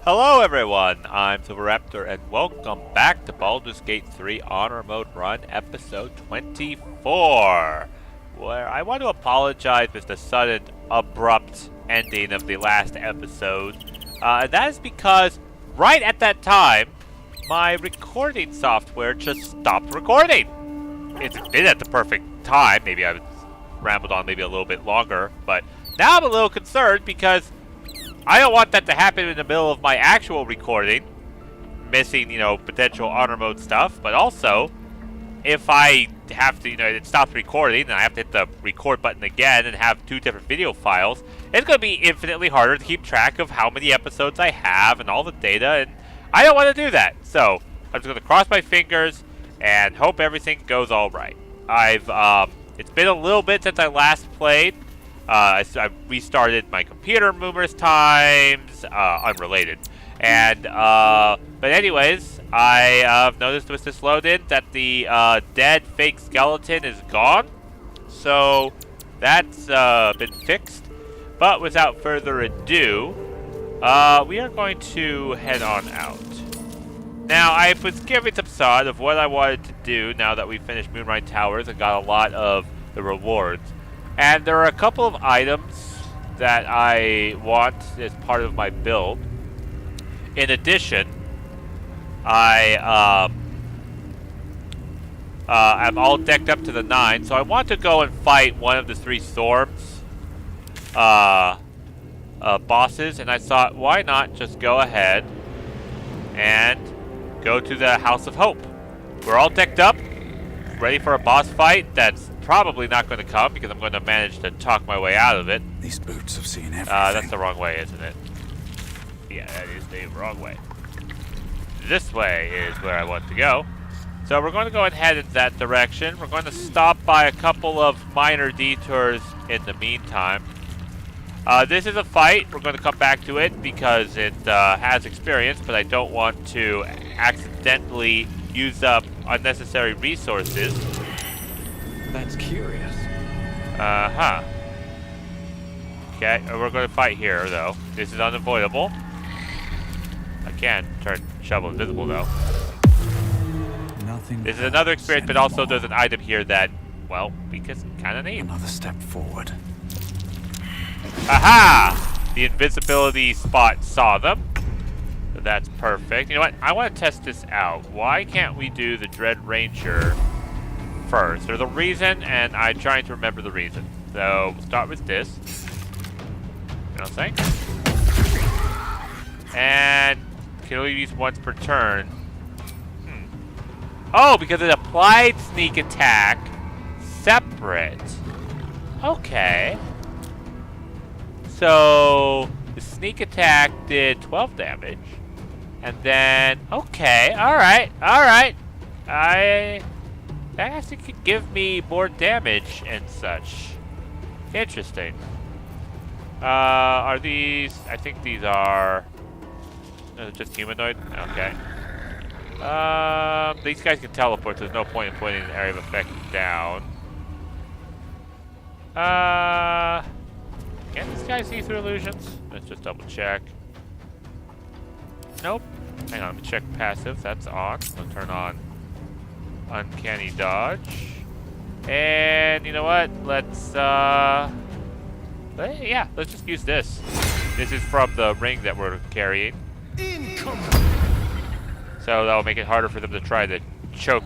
Hello everyone, I'm Silverraptor and welcome back to Baldur's Gate 3 Honor Mode Run episode 24, where I want to apologize for the sudden, abrupt ending of the last episode. And that is because right at that time, my recording software just stopped recording. It's been at the perfect time, maybe I've rambled on maybe a little bit longer, but now I'm a little concerned because I don't want that to happen in the middle of my actual recording, missing, potential honor mode stuff, but also, if I have to, it stops recording and I have to hit the record button again and have two different video files, it's going to be infinitely harder to keep track of how many episodes I have and all the data, and I don't want to do that. So, I'm just going to cross my fingers and hope everything goes all right. It's been a little bit since I last played. I restarted my computer numerous times, unrelated. And, but anyways, I have noticed with this load-in that the dead fake skeleton is gone. So, that's been fixed. But without further ado, we are going to head on out. Now, I was giving some thought of what I wanted to do now that we finished Moonrise Towers and got a lot of the rewards. And there are a couple of items that I want as part of my build. In addition, I'm all decked up to the nines, so I want to go and fight one of the three storms bosses, and I thought, why not just go ahead and go to the House of Hope. We're all decked up, ready for a boss fight that's probably not going to come because I'm going to manage to talk my way out of it. These boots have seen everything. That's the wrong way, isn't it? Yeah, that is the wrong way. This way is where I want to go. So we're going to go ahead in that direction. We're going to stop by a couple of minor detours in the meantime. This is a fight. We're going to come back to it because it has experience, but I don't want to accidentally use up unnecessary resources. That's curious. Uh-huh. Okay, we're going to fight here, though. This is unavoidable. I can turn shovel invisible, though. Nothing. This is another experience, but also there's an item here that, well, we can kind of need. Another step forward. Aha! The invisibility spot saw them. So that's perfect. You know what? I want to test this out. Why can't we do the Dread Ranger first? There's a reason, and I'm trying to remember the reason. So, we'll start with this. You know what I'm saying? And can only use once per turn. Oh, because it applied sneak attack separate. Okay. So, the sneak attack did 12 damage. And then, okay, alright. That actually could give me more damage and such. Interesting. Are these, I think these are just humanoid? Okay. These guys can teleport, so there's no point in putting an area of effect down. Can this guy see through illusions? Let's just double check. Nope. Hang on, let me check passive. That's on. We'll turn on Uncanny Dodge. And you know what? Let's let's just use this. This is from the ring that we're carrying. So that'll make it harder for them to try to choke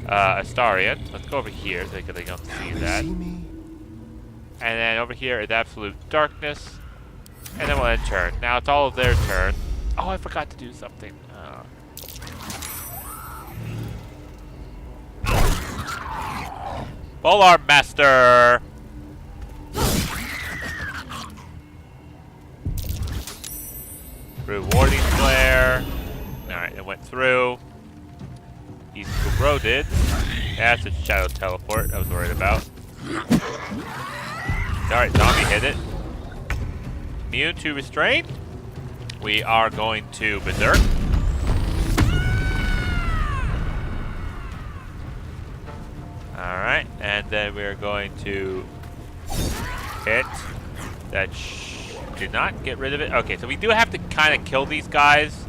Astarion. Let's go over here so they don't see that. And then over here is absolute darkness. And then we'll end turn. Now it's all of their turn. Oh, I forgot to do something. Polar Master! Rewarding Flare. Alright, it went through. He's corroded. That's a shadow teleport I was worried about. Alright, zombie hit it. Immune to restraint. We are going to Berserk. Alright, and then we're going to hit that did not get rid of it. Okay, so we do have to kind of kill these guys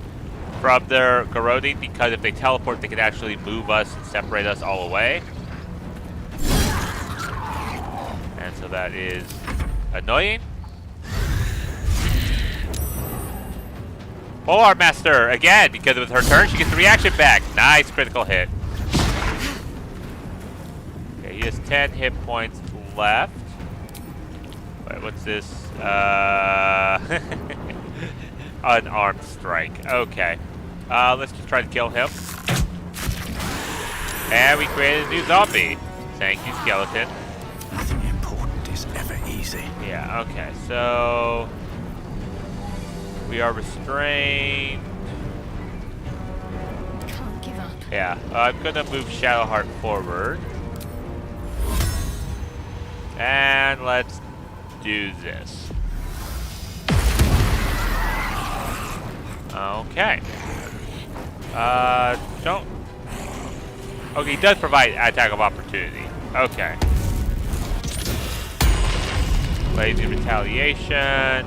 from their corroding, because if they teleport, they can actually move us and separate us all away. And so that is annoying. Polearm Master again, because with her turn, she gets the reaction back. Nice critical hit. Okay, he has 10 hit points left. Wait, what's this? Unarmed strike. Okay. Let's just try to kill him. And we created a new zombie. Thank you, skeleton. Nothing important is ever easy. Yeah, okay. So we are restrained. Can't give up. Yeah, I'm gonna move Shadowheart forward. And let's do this. Okay. Don't... Okay, he does provide attack of opportunity. Okay. Lazy retaliation.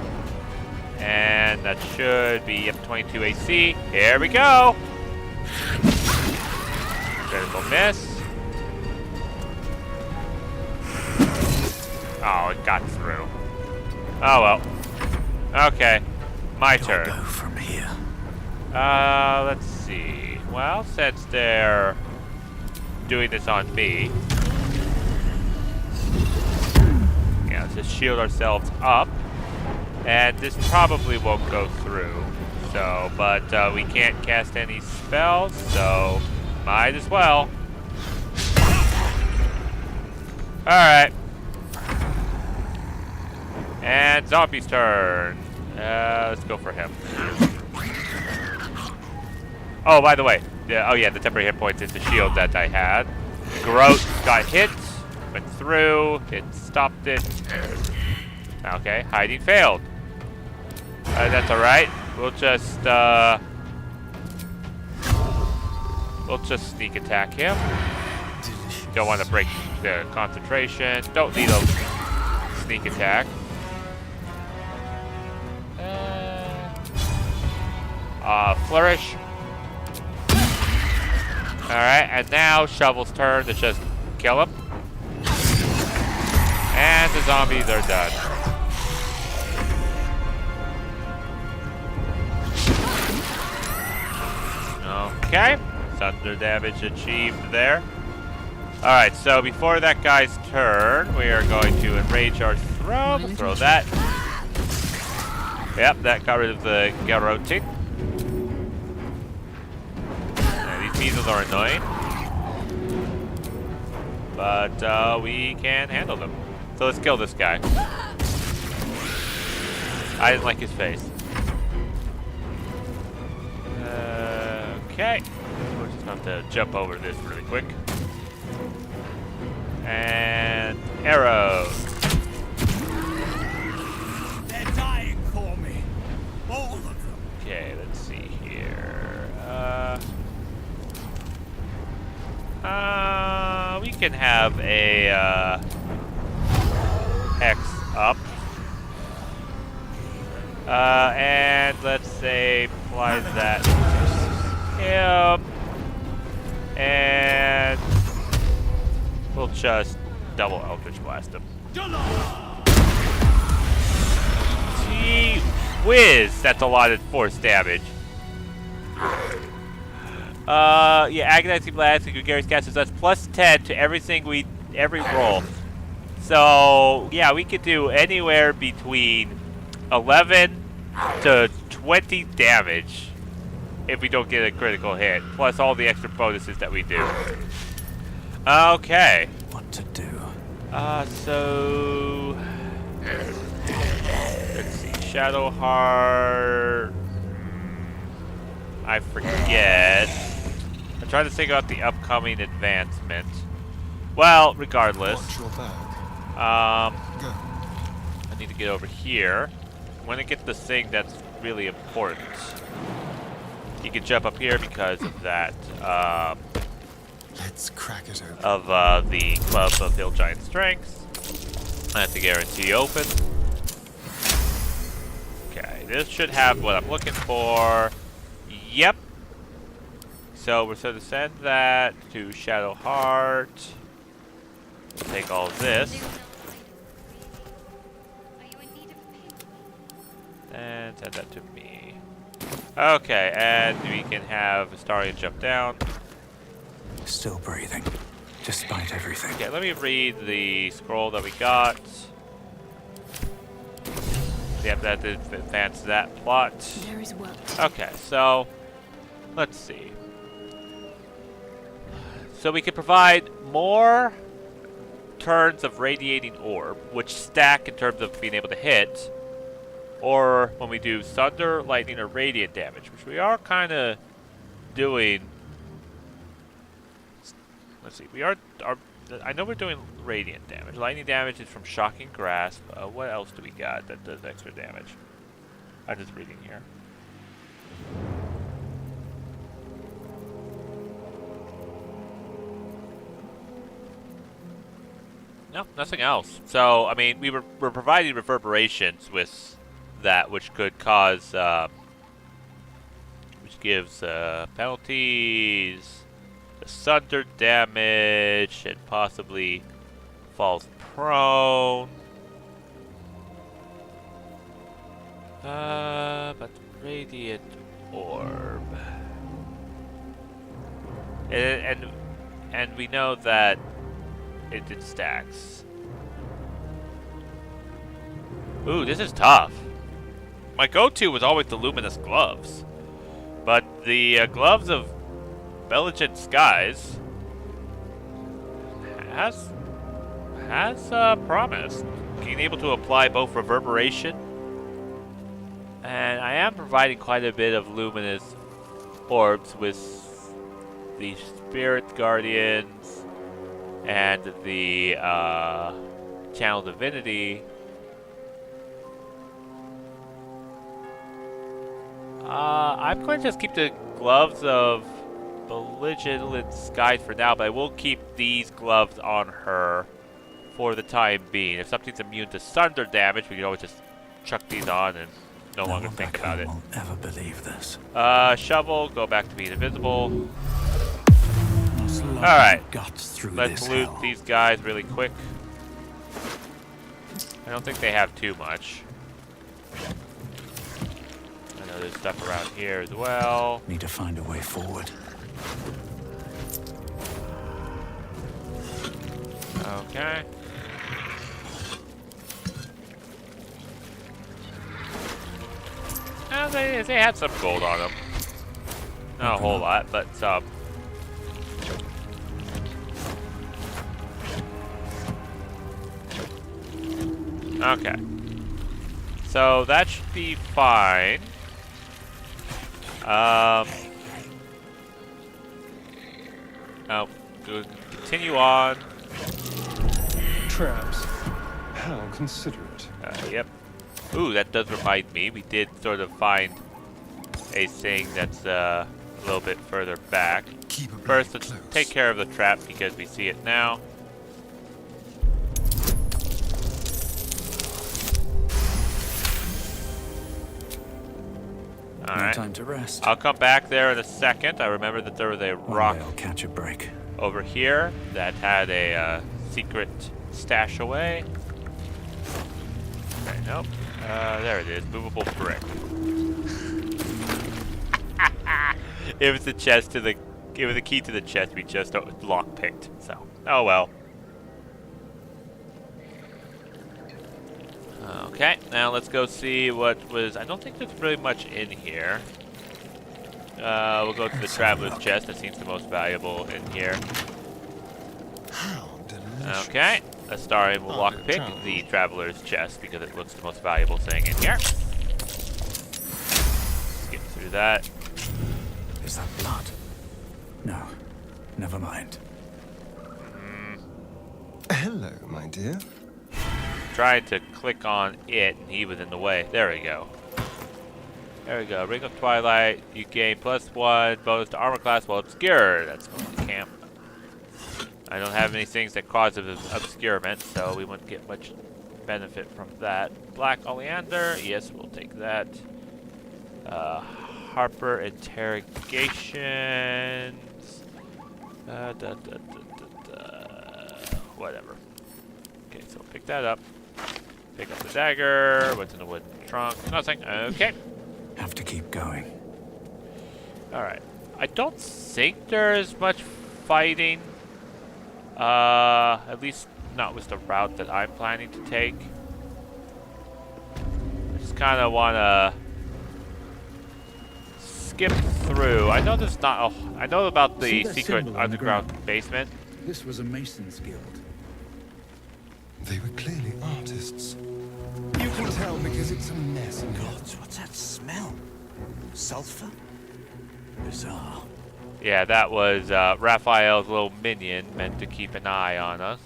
And that should be Ep.22 AC. Here we go! Critical miss. Oh, it got through. Oh well. Okay. My turn. Go from here. Let's see. Well, since they're doing this on me, yeah, let's just shield ourselves up. And this probably won't go through. So, but we can't cast any spells, so might as well. Alright. And Zombie's turn. Let's go for him. Oh, by the way. Oh yeah, the temporary hit points is the shield that I had. Growth got hit. Went through. It stopped it. Okay, hiding failed. That's alright. We'll just sneak attack him. Don't want to break the concentration. Don't need a sneak attack. Flourish. Alright, and now Shovel's turn to just kill him. And the zombies are done. Okay, thunder damage achieved there. Alright, so before that guy's turn, we are going to enrage our throw. We'll throw that. Yep, that got rid of the garroting. These measles are annoying. But we can handle them. So let's kill this guy. I didn't like his face. Okay, we're just going to have to jump over this really quick. And arrows. They're dying for me. All of them. Okay, let's see here. We can have a X up. And let's say apply that to him. And we'll just double Eldritch Blast him. Gee whiz, that's a lot of force damage. Yeah, Agonizing Blast and Gregarious Casters, that's plus 10 to every roll. So, yeah, we could do anywhere between 11 to 20 damage if we don't get a critical hit, plus all the extra bonuses that we do. Okay. What to do? So let's see. Shadowheart. I forget. I'm trying to think about the upcoming advancement. Well, regardless. I need to get over here. When I get the thing that's really important. You can jump up here because of that. Let's crack it open. Of the Club of Hill Giant Strength. That's a guarantee open. This should have what I'm looking for. Yep. So we're supposed to send that to Shadowheart. We'll take all of this. And send that to me. Okay, and we can have Astarion jump down. Still breathing, despite everything. Okay, let me read the scroll that we got. Yep, that did advance that plot. There is work. Okay, so let's see. So we can provide more turns of radiating orb, which stack in terms of being able to hit, or when we do thunder, lightning, or radiant damage, which we are kind of doing. Let's see, I know we're doing radiant damage. Lightning damage is from shocking grasp. What else do we got that does extra damage? I'm just reading here. No, nothing else. So, I mean, we're providing reverberations with that, which could cause, which gives penalties, thunder damage, and possibly falls prone. But radiant orb, and we know that it did stacks. Ooh, this is tough. My go-to was always the luminous gloves, but the gloves of Belligent Skies has promise being able to apply both reverberation, and I am providing quite a bit of luminous orbs with the Spirit Guardians and the Channel Divinity. I'm going to just keep the gloves of Belligerent Skies for now, but I will keep these gloves on her for the time being. If something's immune to thunder damage, we can always just chuck these on and no longer think about it. Won't ever believe this. Shovel, go back to being invisible. Alright, let's loot these guys really quick. I don't think they have too much. I know there's stuff around here as well. Need to find a way forward. Okay. They had some gold on them. Not a whole lot, but some. Okay. So that should be fine. Oh, continue on. Traps. How considerate. Yep. Ooh, that does remind me. We did sort of find a thing that's a little bit further back. First, let's take care of the trap because we see it now. No time to rest. I'll come back there in a second. I remember that there was a rock I'll catch a break over here that had a secret stash away. Okay, nope. There it is. Movable brick. It was the chest to the. It was the key to the chest we just lockpicked. So, oh well. Okay, now let's go see what was. I don't think there's really much in here. We'll go to the traveler's chest. That seems the most valuable in here. How delicious. Okay, Astarion will lockpick the traveler's chest because it looks the most valuable thing in here. Skip through that. Is that blood? No, never mind. Hello, my dear. Tried to click on it and he was in the way. There we go. There we go. Ring of Twilight. You gain +1 bonus to armor class while obscured. That's going to camp. I don't have any things that cause obscurement, so we wouldn't get much benefit from that. Black Oleander. Yes, we'll take that. Harper interrogations. Whatever. Okay, so pick that up. Pick up the dagger. What's in the wooden trunk? Nothing. Okay. Have to keep going. Alright. I don't think there's much fighting. At least not with the route that I'm planning to take. I just kind of want to skip through. I know there's not. I know about the secret underground basement. This was a Mason's guild. They were clearly artists. You can tell because it's a mess. God, what's that smell? Sulfur? Bizarre. Yeah, that was Raphael's little minion meant to keep an eye on us.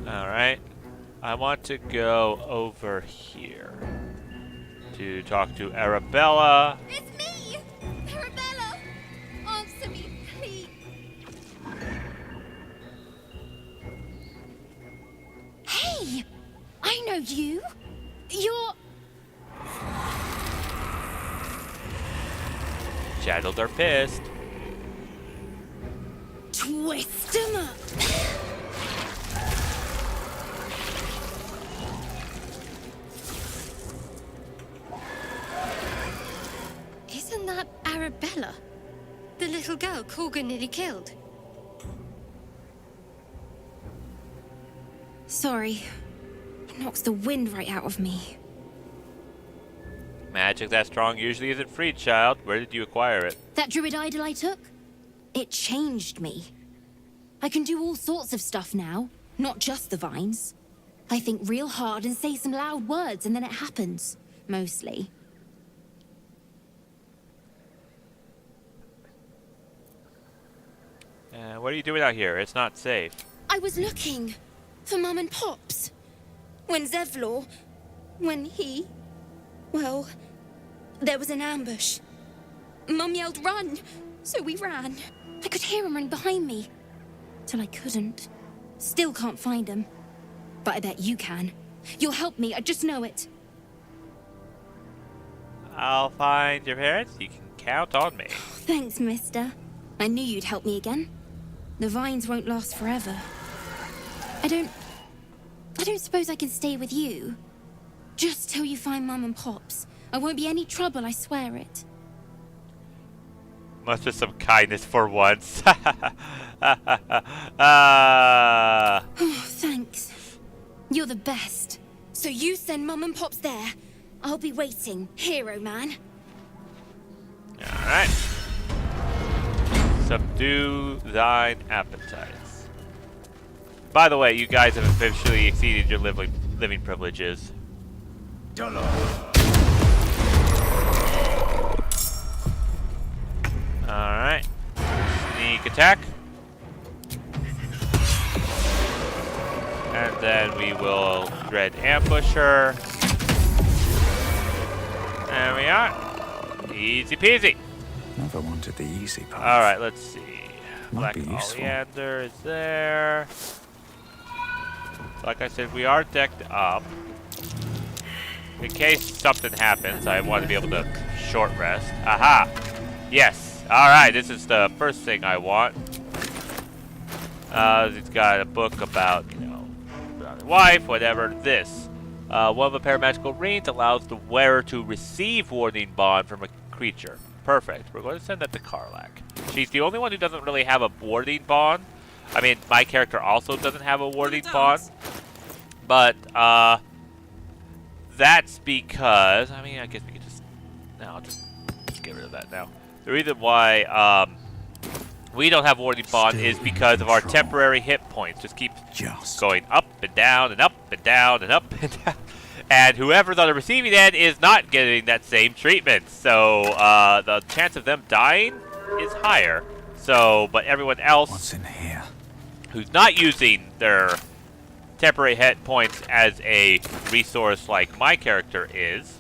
Alright. I want to go over here to talk to Arabella. It's me! Arabella! Answer me, please. Hey! I know you! You're... Shadows are pissed. Twist 'em up! Isn't that Arabella? The little girl Corgan nearly killed. Sorry. It knocks the wind right out of me. Magic that strong usually isn't free, child. Where did you acquire it? That druid idol I took? It changed me. I can do all sorts of stuff now, not just the vines. I think real hard and say some loud words and then it happens. Mostly. What are you doing out here? It's not safe. I was looking for Mum and Pops. When Zevlor... When he... Well... There was an ambush. Mum yelled, "Run!" So we ran. I could hear him run behind me. Till I couldn't. Still can't find him. But I bet you can. You'll help me, I just know it. I'll find your parents. You can count on me. Thanks, mister. I knew you'd help me again. The vines won't last forever. I don't suppose I can stay with you. Just till you find Mum and Pops. I won't be any trouble, I swear it. Much of some kindness for once. Oh, thanks. You're the best. So you send Mum and Pops there. I'll be waiting, hero man. Alright. Subdue thine appetites. By the way, you guys have officially exceeded your living privileges. Alright. Sneak attack. And then we will dread ambush her. There we are. Easy peasy. Never wanted the easy path. Alright, let's see. Might Black be useful. oleander is there. Like I said, we are decked up. In case something happens, I want to be able to short rest. Aha! Yes. Alright, this is the first thing I want. It's got a book about, about his wife, whatever. This. One of the paramagical rings allows the wearer to receive warding bond from a creature. Perfect. We're going to send that to Karlak. She's the only one who doesn't really have a warding bond. I mean, my character also doesn't have a warding bond. But, that's because... I mean, I guess we could just... No, I'll just get rid of that now. The reason why, we don't have warding bond is because of our temporary hit points. Just keep going up and down and up and down and up and down. And whoever's on the receiving end is not getting that same treatment. So, the chance of them dying is higher. So, but everyone else What's in here? who's not using their temporary hit points as a resource like my character is,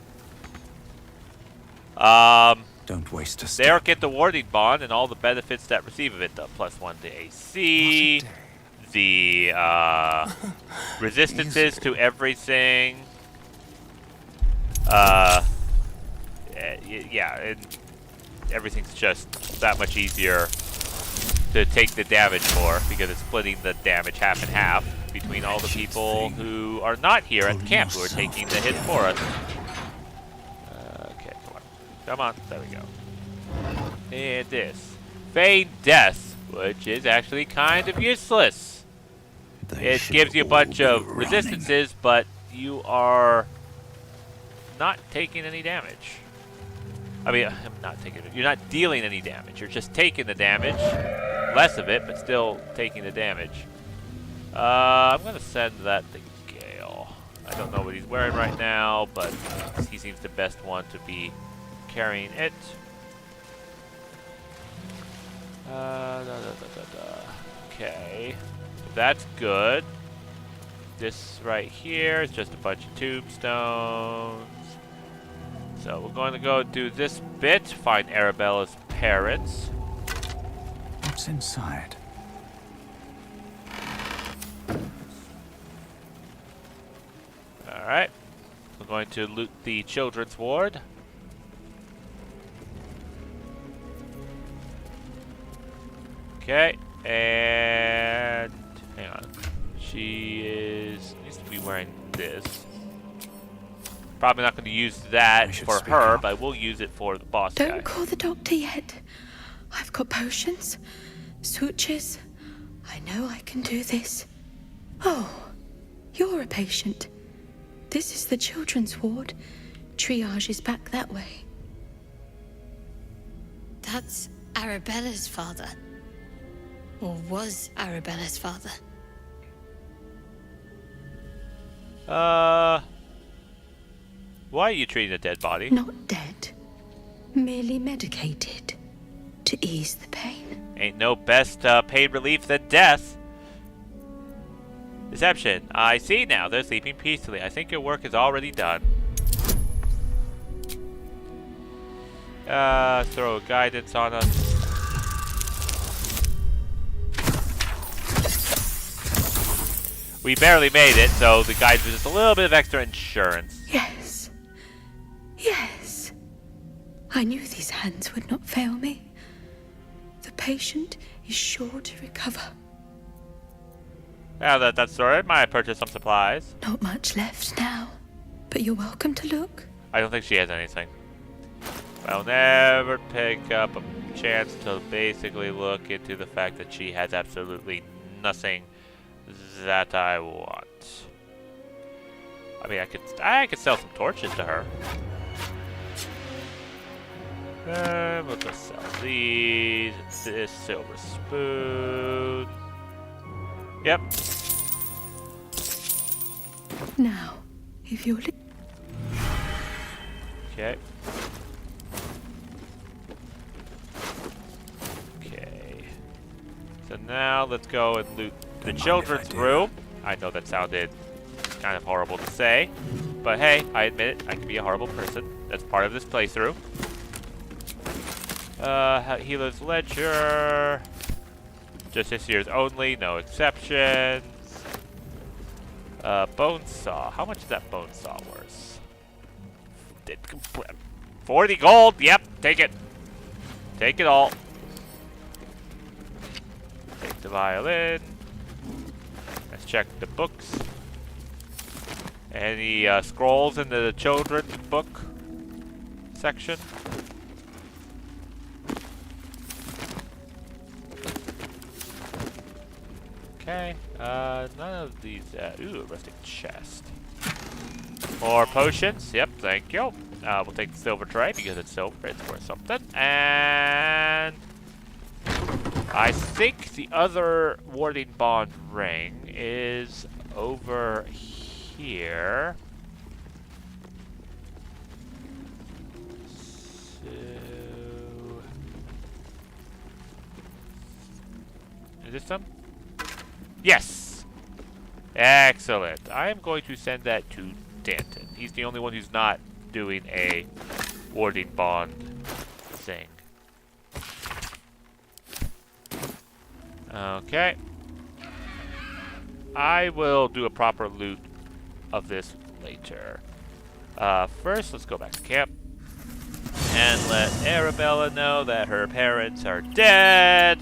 Don't waste a they step. get the warding bond and all the benefits that receive of it. The +1 to AC, the resistances to everything. Yeah, and everything's just that much easier to take the damage for because it's splitting the damage half and half between all the people who are not here at the camp who are taking the hits for us. Okay, come on. Come on. There we go. And this. Feign death, which is actually kind of useless. It gives you a bunch of resistances, but you are not taking any damage. I mean, I'm not taking it. You're not dealing any damage. You're just taking the damage. Less of it, but still taking the damage. I'm going to send that to Gale. I don't know what he's wearing right now, but he seems the best one to be carrying it. Okay. That's good. This right here is just a bunch of tombstones. So we're going to go do this bit, find Arabella's parents. What's inside? Alright. We're going to loot the children's ward. Okay, and hang on. She needs to be wearing this. Probably not going to use that for her, but I will use it for the boss guy. Don't call the doctor yet. I've got potions, sutures. I know I can do this. Oh, you're a patient. This is the children's ward. Triage is back that way. That's Arabella's father. Or was Arabella's father. Why are you treating a dead body? Not dead. Merely medicated. To ease the pain. Ain't no best pain relief than death. Deception. I see now. They're sleeping peacefully. I think your work is already done. Throw guidance on us. We barely made it, so the guides were just a little bit of extra insurance. Yes. Yes. I knew these hands would not fail me. The patient is sure to recover. Now that that's sorted, might I purchase some supplies? Not much left now, but you're welcome to look. I don't think she has anything. I'll never pick up a chance to basically look into the fact that she has absolutely nothing that I want. I mean, I could sell some torches to her. We'll just sell these. This silver spoon. Yep. Now, if you're Okay. Okay. So now let's go and loot the children's room. I know that sounded kind of horrible to say, but hey, I admit it. I can be a horrible person. That's part of this playthrough. Healer's Ledger. Just this year's only, no exceptions. Bone Saw. How much is that Bone Saw worth? 40 gold. Yep, take it. Take it all. Take the violin. Let's check the books. Any scrolls in the children's book section? Okay, none of these, ooh, a rustic chest. More potions, yep, thank you. We'll take the silver tray because it's silver, it's worth something. And I think the other warding bond ring is over here. So, is this some? Yes! Excellent. I am going to send that to Danton. He's the only one who's not doing a warding bond thing. Okay. I will do a proper loot of this later. First, let's go back to camp and let Arabella know that her parents are dead,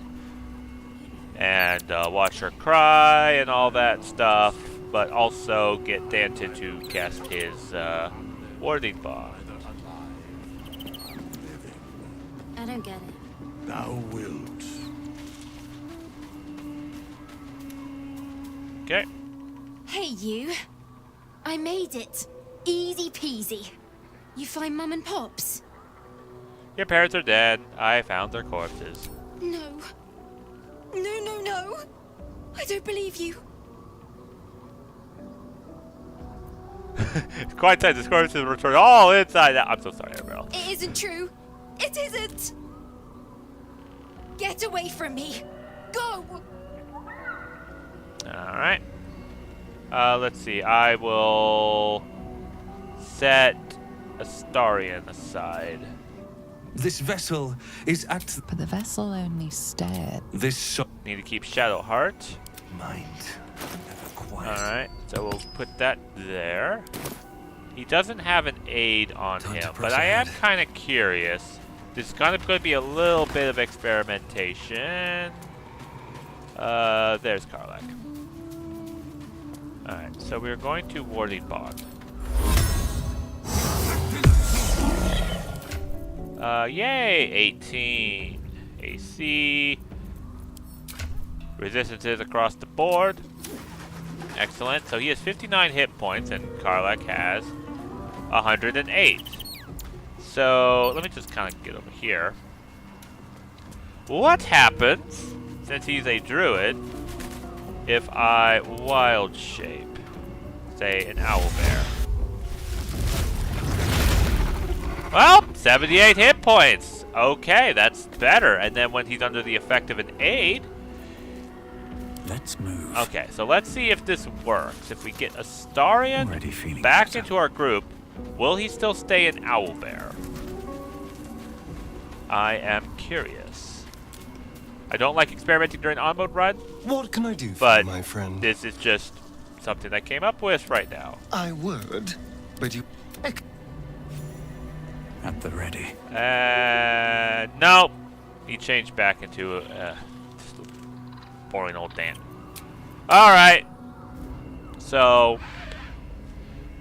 and watch her cry and all that stuff, but also get Danton to cast his warding bond. I don't get it. Thou wilt. Okay. Hey, you. I made it. Easy peasy. You find Mum and Pops? Your parents are dead. I found their corpses. No. No. I don't believe you. It's quite tight. This corpse is returned all inside out. I'm so sorry, Arabella. It isn't true. It isn't. Get away from me. Go. Alright. Let's see. I will set Astarion aside. This vessel is at But the vessel only stared. this shop. Need to keep Shadowheart. Mind. Never quiet. Alright, so we'll put that there. He doesn't have an aid on Time to him, press but I am ahead. kind of curious. This is going to be a little bit of experimentation. There's Karlak. Alright, so we're going to Warding Bond. Yay! 18 AC. Resistances across the board. Excellent. So he has 59 hit points, and Karlak has 108. So let me just kind of get over here. What happens, since he's a druid, if I wild shape, say, an owlbear? Well, 78 hit points. Okay, that's better. And then when he's under the effect of an aid. Let's move. Okay, so let's see if this works. If we get Astarion Already feeling back better. into our group, will he still stay an owlbear? I am curious. I don't like experimenting during on-mode run, What can I do for but you, my friend? this is just something I came up with right now. I would, but you... At the ready. Nope. He changed back into just a boring old Dan. Alright. So,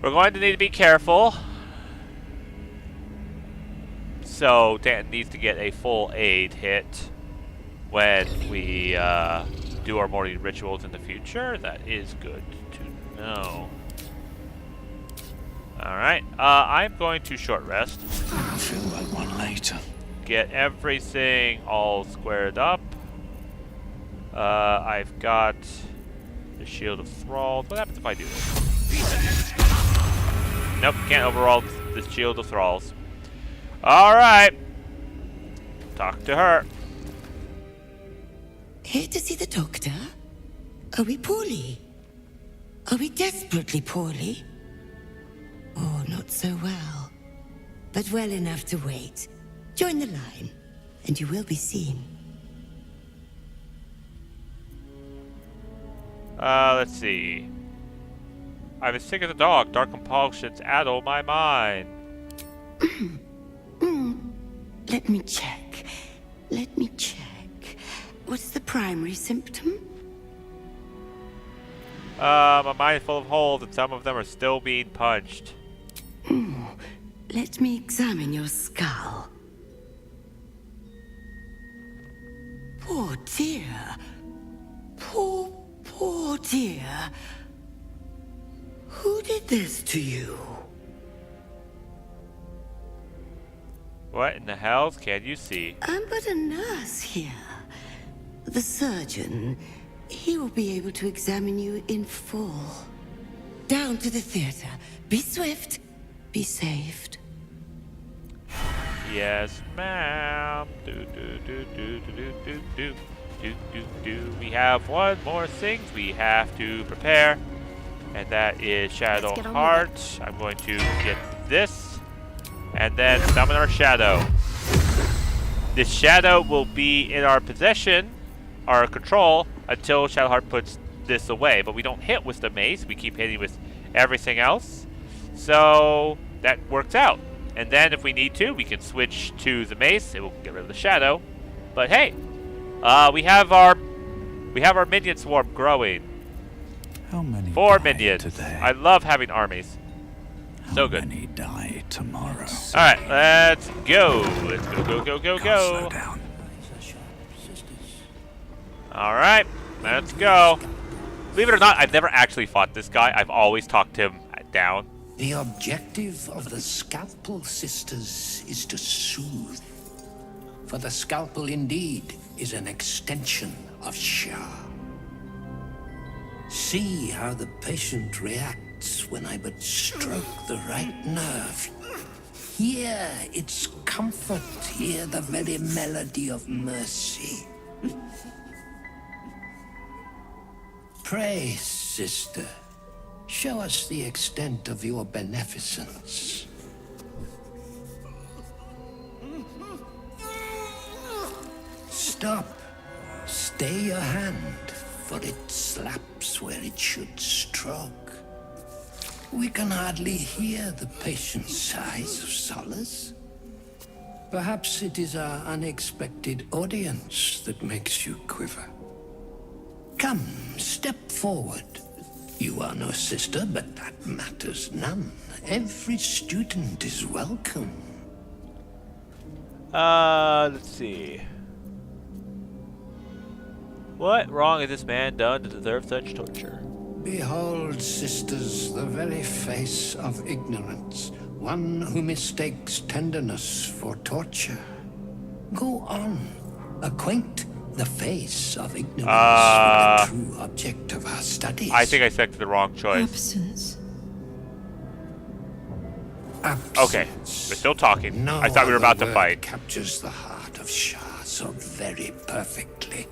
we're going to need to be careful. So, Dan needs to get a full aid hit when we do our morning rituals in the future. That is good to know. Alright, I'm going to short rest. I'll feel like one later. Get everything all squared up. I've got the Shield of Thralls. What happens if I do this? Nope, can't overall the Shield of Thralls. Alright. Talk to her. Here to see the doctor? Are we poorly? Are we desperately poorly? Oh, not so well. But well enough to wait. Join the line, and you will be seen. Let's see. I'm as sick as a dog. Dark compulsions addle my mind. Let me check. Let me check. What's the primary symptom? My mind is full of holes, and some of them are still being punched. Let me examine your skull. Poor dear. Poor dear. Who did this to you? What in the hells can you see? I'm but a nurse here. The surgeon, he will be able to examine you in full. Down to the theater. Be swift. Be saved. Yes, ma'am. Do. We have one more thing we have to prepare, and that is Shadow get on with Heart. I'm going to get this, and then summon our Shadow. This Shadow will be in our possession, our control, until Shadowheart puts this away. But we don't hit with the mace. We keep hitting with everything else. So that works out. And then if we need to, we can switch to the mace. It will get rid of the shadow. But hey, we have our minion swarm growing. How many 4 die minions. today? I love having armies. So good. How many die tomorrow? All right, let's go. Let's go. Can't slow down. All right, let's go. Believe it or not, I've never actually fought this guy. I've always talked him down. The objective of the Scalpel Sisters is to soothe. For the scalpel indeed is an extension of Shah. See how the patient reacts when I but stroke the right nerve. Hear its comfort, hear the very melody of mercy. Pray, sister, show us the extent of your beneficence. Stop. Stay your hand, for it slaps where it should stroke. We can hardly hear the patient's sighs of solace. Perhaps it is our unexpected audience that makes you quiver. Come, step forward. You are no sister, but that matters none. Every student is welcome. Let's see. What wrong has this man done to deserve such torture? Behold, sisters, the very face of ignorance. One who mistakes tenderness for torture. Go on, acquaint the face of ignorance with the true object of our studies. I think I selected the wrong choice. Absence. Absence. Okay, we're still talking. No I thought we were about to other fight. word captures the heart of Shah so very perfectly.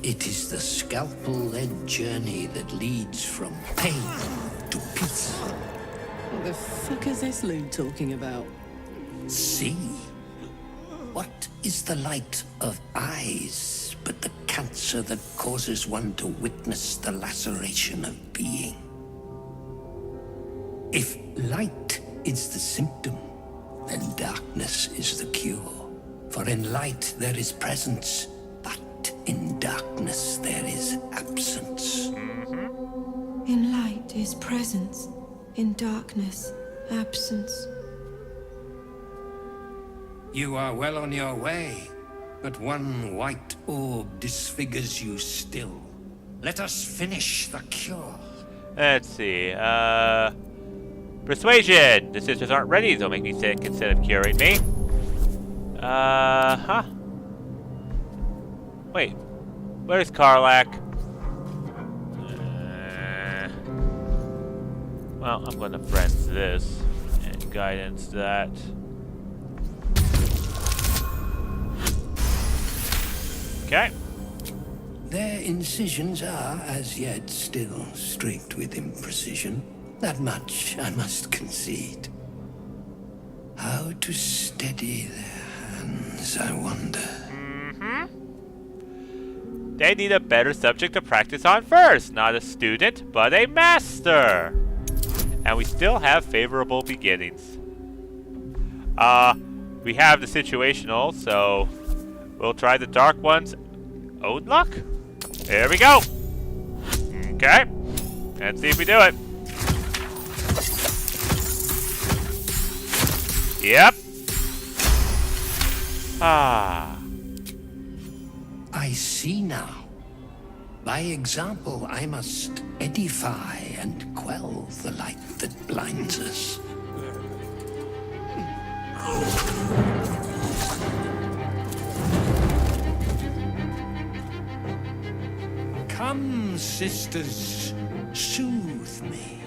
It is the scalpel-led journey that leads from pain to peace. What the fuck is this loon talking about? See? What is the light of eyes but the cancer that causes one to witness the laceration of being? If light is the symptom, then darkness is the cure. For in light there is presence, but in darkness there is absence. In light is presence, in darkness, absence. You are well on your way, but one white orb disfigures you still. Let us finish the cure. Let's see. Persuasion. The sisters aren't ready. They'll make me sick instead of curing me. Wait. Where's Karlak? Well, I'm gonna friends this and guidance that. Okay. Their incisions are, as yet, still streaked with imprecision. That much I must concede. How to steady their hands, I wonder. They need a better subject to practice on first. Not a student, but a master. And we still have favorable beginnings. We have the situational, so we'll try the dark ones. Old luck? There we go. Okay. Let's see if we do it. Yep. I see now. By example, I must edify and quell the light that blinds us. Come, sisters, soothe me.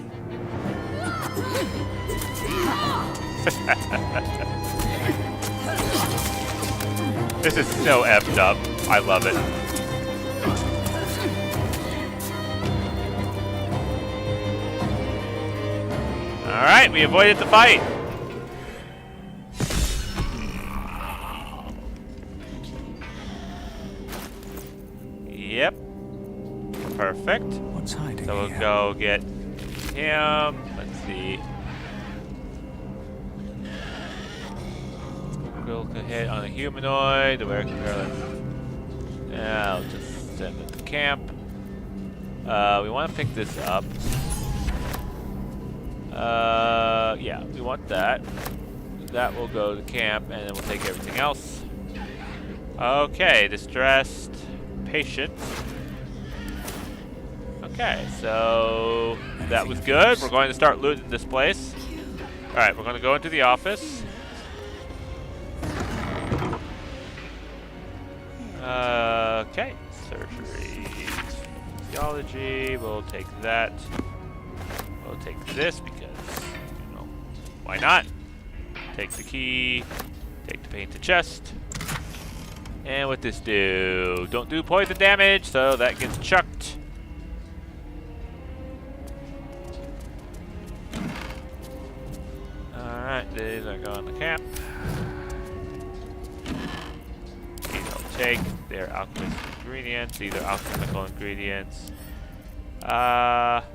This is so effed up. I love it. Alright, we avoided the fight. Yep. Perfect. What's hiding So we'll here? go get him. Let's see. Critical hit on a humanoid. The wearer can barely. Yeah, I'll just send it to camp. We want to pick this up. Yeah, we want that. That will go to camp, and then we'll take everything else. Okay, distressed patient. Okay, so that was good. We're going to start looting this place. Alright, we're going to go into the office. Okay, surgery, physiology, we'll take that. We'll take this because, you know, why not? Take the key, take the painted chest. And what this do? Don't do poison damage, so that gets chucked. Alright, these are going to camp. These I'll take. They're alchemist ingredients. These are alchemical ingredients. Let's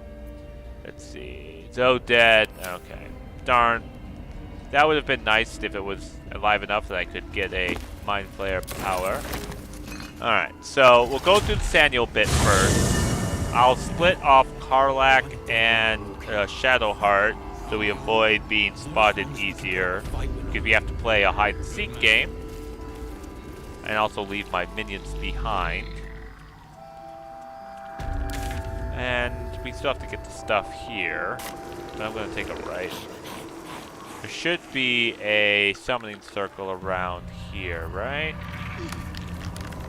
see. So dead. Okay. Darn. That would have been nice if it was alive enough that I could get a Mind Flayer power. Alright, so we'll go through the Saniel bit first. I'll split off Karlach and Shadowheart so we avoid being spotted easier. Because we have to play a hide-and-seek game. And also leave my minions behind. And we still have to get the stuff here. So I'm going to take a right. There should be a summoning circle around here, right?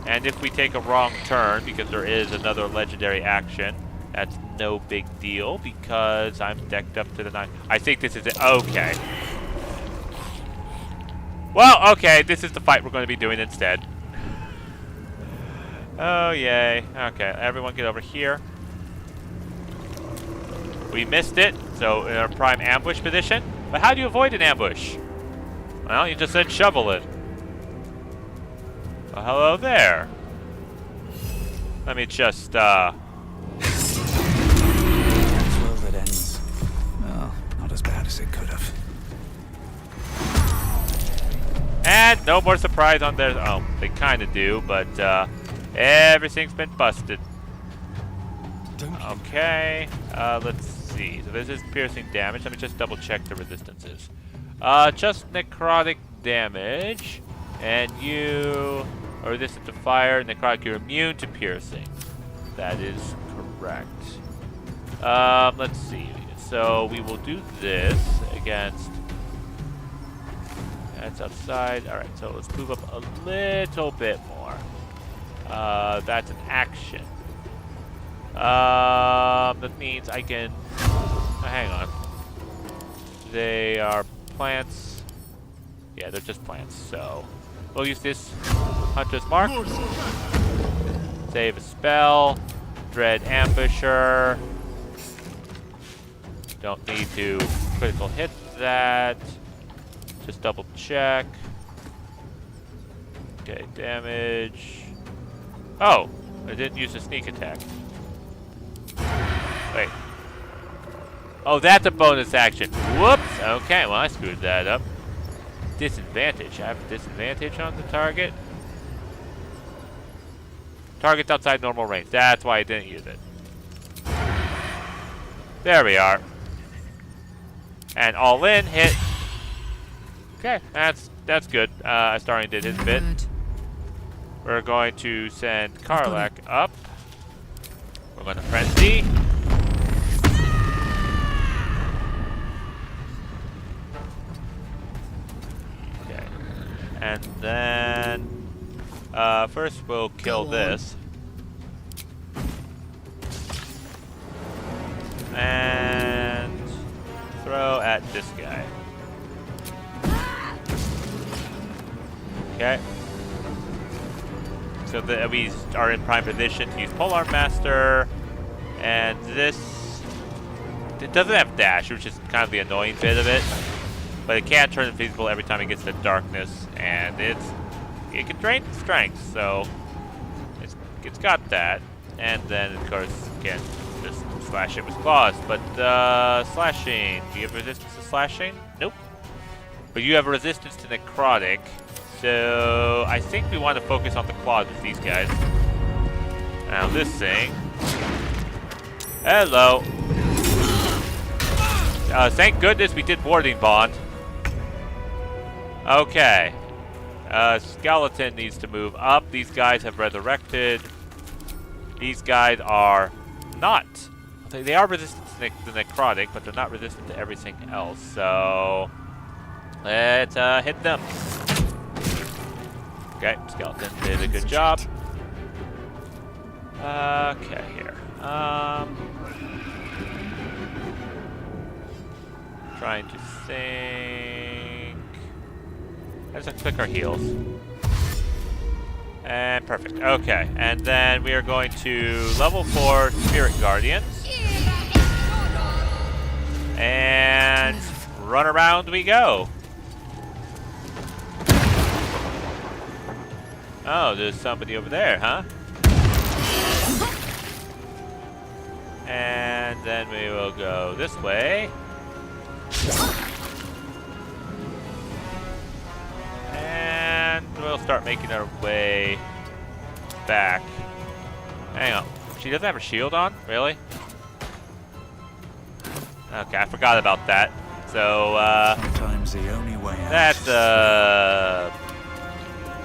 And if we take a wrong turn, because there is another legendary action, that's no big deal, because I'm decked up to the nine. I think this is it. Okay. Well, okay, this is the fight we're going to be doing instead. Oh, yay. Okay, everyone get over here. We missed it, so in our prime ambush position. But how do you avoid an ambush? Well, you just said shovel it. Well, hello there. Let me just, That's where it ends. Well, not as bad as it could have. And no more surprise on their... Oh, they kind of do, but everything's been busted. Okay, let's see. So this is piercing damage. Let me just double check the resistances. Just necrotic damage. And you are resistant to fire. Necrotic, you're immune to piercing. That is correct. Let's see. So we will do this against... That's outside. Alright, so let's move up a little bit more. That's an action. That means I can... hang on. They are plants. Yeah, they're just plants, so... We'll use this Hunter's Mark. Save a spell. Dread Ambusher. Don't need to critical hit that. Just double check. Okay, damage. Oh, I didn't use a sneak attack. Wait. Oh, that's a bonus action. Whoops. Okay, well, I screwed that up. Disadvantage. I have a disadvantage on the target. Target's outside normal range. That's why I didn't use it. There we are. And all in, hit. Okay, that's good. Astarion did his bit. We're going to send Karlach up. We're going to frenzy. Okay. And then first we'll kill this. And throw at this guy. Okay. So that we are in prime position to use Polearm Master. And this... It doesn't have dash, which is kind of the annoying bit of it. But it can turn invisible every time it gets to darkness. And it can drain strength, so... It's got that. And then, of course, it can just slash it with claws. But, slashing... Do you have resistance to slashing? Nope. But you have resistance to necrotic. So I think we want to focus on the quad with these guys. Now this thing. Hello. Thank goodness we did warding bond. Okay. Skeleton needs to move up. These guys have resurrected. These guys are not. They are resistant to the necrotic, but they're not resistant to everything else. So let's hit them. Okay, skeleton did a good job. Okay, here. Trying to think. Let's click our heals. And perfect. Okay, and then we are going to level 4 Spirit Guardians. And run around we go. Oh, there's somebody over there, huh? And then we will go this way. And we'll start making our way back. Hang on. She doesn't have her shield on? Really? Okay, I forgot about that. So, sometimes the only way out. That's,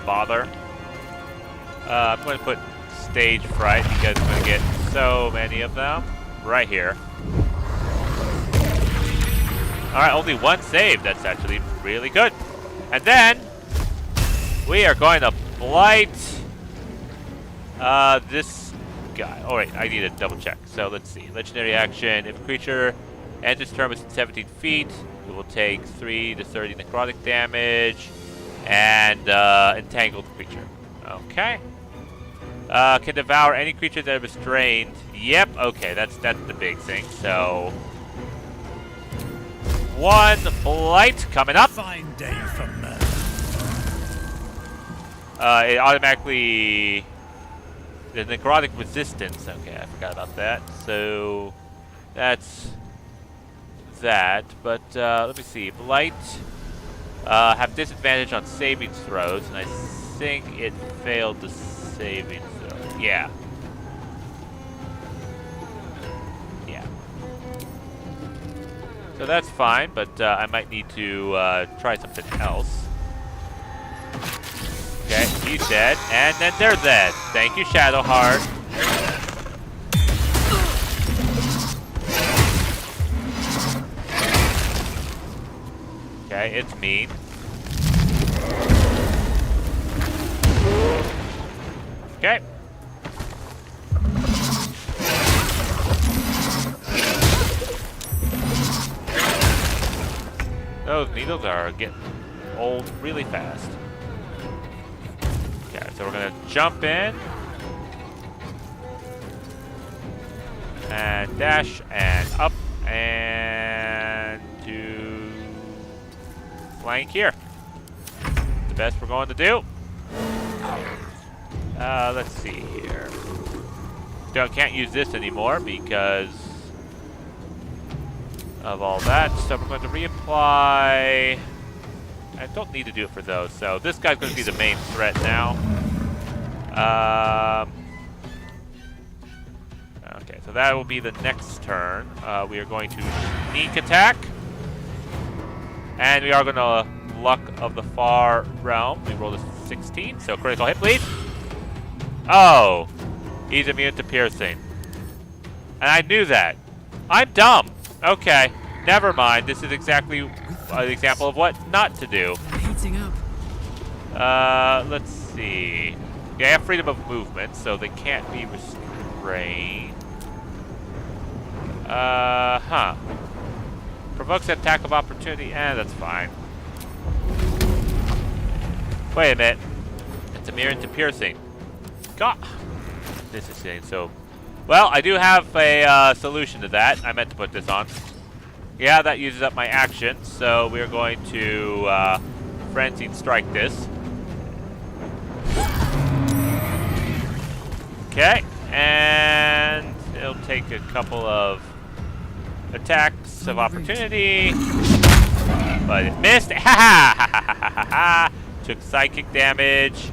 bother. I'm going to put stage fright because I'm going to get so many of them right here. Alright, only one save. That's actually really good. And then we are going to blight this guy. Oh wait, I need to double check. So let's see. Legendary action. If a creature enters turn within 17 feet, it will take 3 to 30 necrotic damage and entangle the creature. Okay. Can devour any creature that is restrained. Yep. Okay, that's the big thing. So 1 blight coming up. Fine day for murder. It automatically the necrotic resistance. Okay, I forgot about that. So that's that. But let me see. Blight have disadvantage on saving throws, and I think it failed the saving throw. Yeah. Yeah. So that's fine, but I might need to try something else. Okay, he's dead, and then they're dead. Thank you, Shadowheart. Okay, it's mean. Okay. Those needles are getting old really fast. Okay, so we're gonna jump in and dash and up and do flank here. The best we're going to do. Let's see here. Can't use this anymore because of all that. So we're going to reapply. I don't need to do it for those. So this guy's going to be the main threat now. Okay, so that will be the next turn. We are going to sneak attack. And we are going to Luck of the Far Realm. We rolled a 16, so critical hit, please. Oh, he's immune to piercing. And I knew that. I'm dumb. Okay, never mind. This is exactly an example of what not to do. Heating up. Let's see. They have freedom of movement, so they can't be restrained. Provokes an attack of opportunity. That's fine. Wait a minute. It's immune to piercing. God. This is insane. So, well, I do have a solution to that. I meant to put this on. Yeah, that uses up my action, so we're going to Frenzied Strike this. Okay, and it'll take a couple of attacks of opportunity, but it missed. Ha ha ha ha ha ha! Took psychic damage.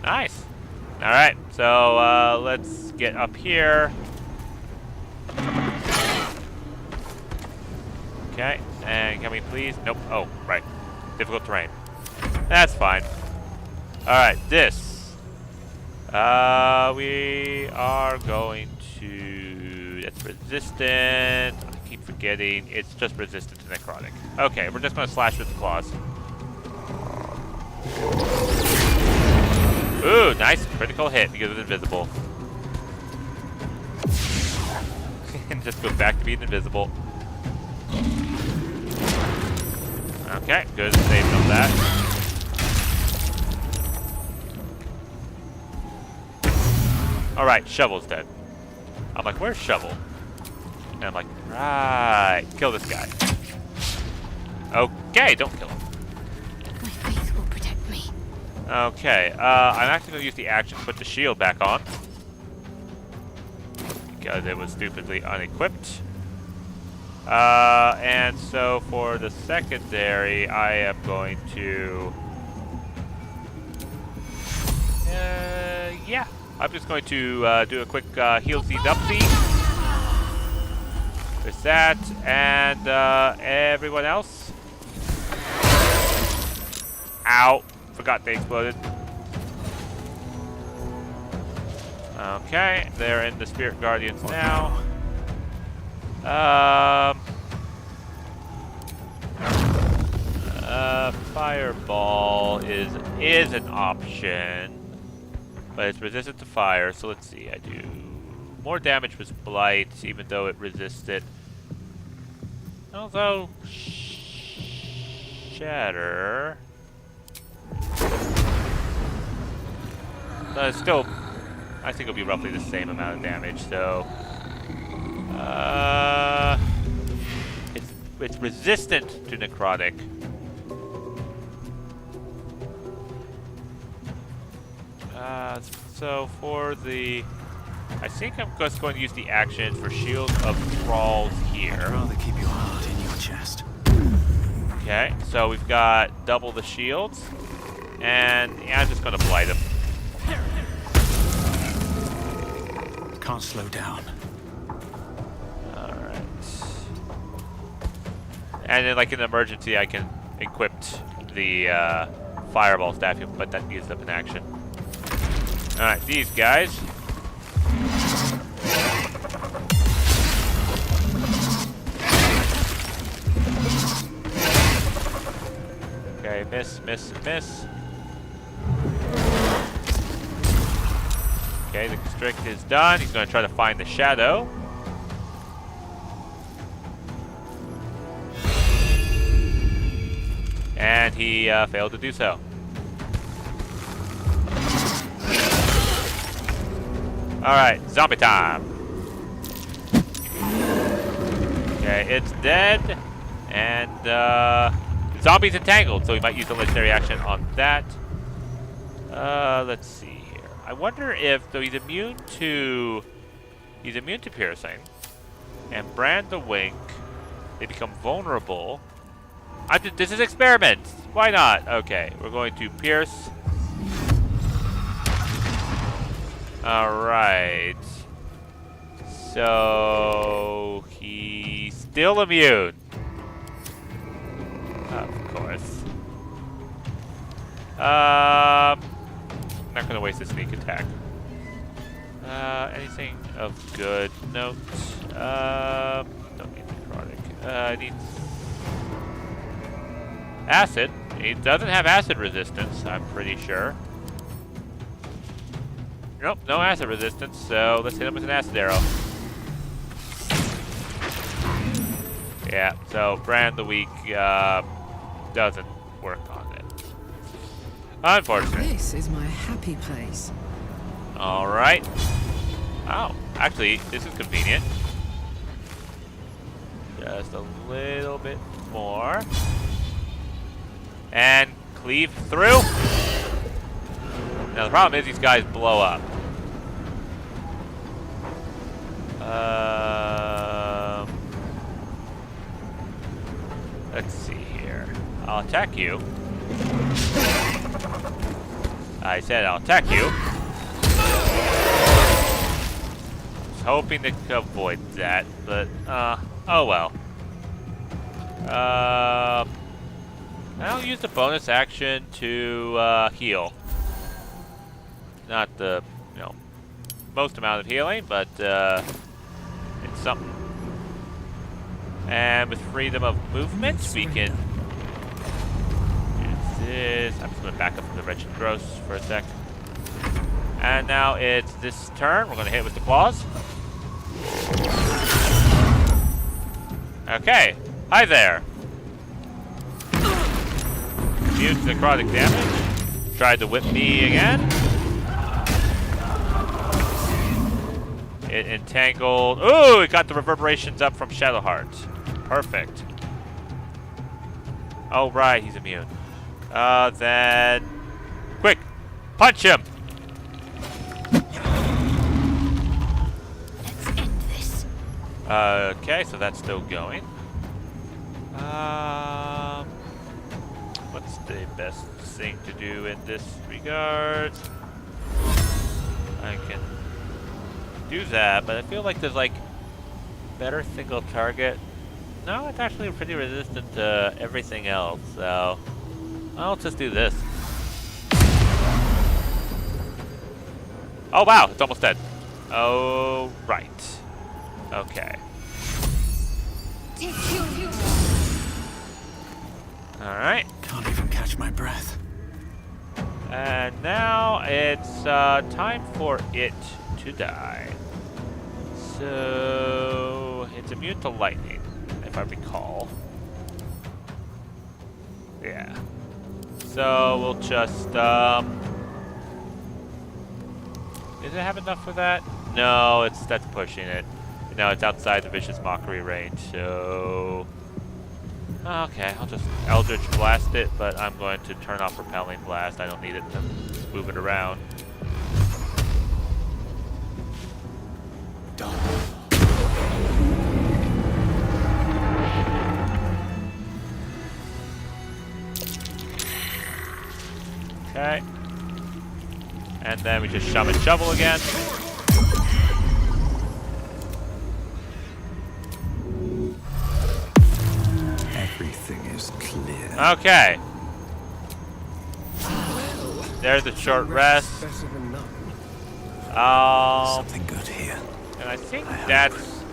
Nice. Alright, so let's get up here. Okay, and can we please? Nope. Oh, right. Difficult terrain. That's fine. Alright, this. We are going to... That's resistant. I keep forgetting. It's just resistant to necrotic. Okay, we're just going to slash with the claws. Ooh, nice critical hit because it's invisible. And just goes back to being invisible. Okay, good saving on that. Alright, Shovel's dead. I'm like, where's Shovel? And I'm like, right, kill this guy. Okay, don't kill him. My faith will protect me. Okay, I'm actually going to use the action to put the shield back on. Because it was stupidly unequipped. And so for the secondary, I am going to... yeah. I'm just going to do a quick healsy-dupsy. There's that, and everyone else. Ow. Forgot they exploded. Okay, they're in the Spirit Guardians now. Fireball is an option. But it's resistant to fire, so let's see. I do more damage with Blight, even though it resists it. Although... Shatter... But it's still... I think it'll be roughly the same amount of damage, so... It's resistant to necrotic. So for the... I think I'm just going to use the action for Shield of Thralls here. I'd rather keep your heart in your chest. Okay, so we've got double the shields. And yeah, I'm just going to blight him. Can't slow down. Alright. And then like in an emergency, I can equip the Fireball Staff, but that uses up an action. Alright, these guys. Okay, miss, miss, miss. Okay, the constrict is done. He's going to try to find the shadow. And he failed to do so. Alright, zombie time. Okay, it's dead. And zombie's entangled, so we might use the legendary action on that. Let's see here. I wonder if, though he's immune to piercing. And brand the wink, they become vulnerable. This is experiment. Why not? Okay, we're going to pierce. Alright. So he's still immune. Of course. I'm not gonna waste a sneak attack. Anything of good note? Don't need necrotic. I need acid. He doesn't have acid resistance, I'm pretty sure. Nope, no acid resistance, so let's hit him with an acid arrow. Yeah, so brand the weak doesn't work on it. Unfortunate. This is my happy place. Alright. Oh, actually, this is convenient. Just a little bit more. And cleave through. Now the problem is these guys blow up. Let's see here. I'll attack you. I said I'll attack you. Was hoping to avoid that, but oh well. I'll use the bonus action to heal. Not the, most amount of healing, but it's something. And with freedom of movement, we can use this. I'm just going to back up from the wretched gross for a sec. And now it's this turn. We're going to hit with the claws. Okay. Hi there. Immune to necrotic damage. Tried to whip me again. It entangled. Ooh, it got the reverberations up from Shadowheart. Perfect. Oh, right, he's immune. Then... Quick! Punch him! Let's end this. Okay, so that's still going. What's the best thing to do in this regard? I can do that, but I feel like there's like better single target. No, it's actually pretty resistant to everything else, so I'll just do this. Oh wow, it's almost dead. Oh, right. Okay. Alright. Can't even catch my breath. And now it's time for it to die. So it's immune to lightning, if I recall. Yeah. So we'll just does it have enough for that? No, that's pushing it. No, it's outside the vicious mockery range, so okay, I'll just Eldritch Blast it, but I'm going to turn off Repelling Blast. I don't need it to move it around. Okay. And then we just Shaman Shovel again. Everything is clear. Okay. There's a short rest. Better than none. Something good here. And I think that's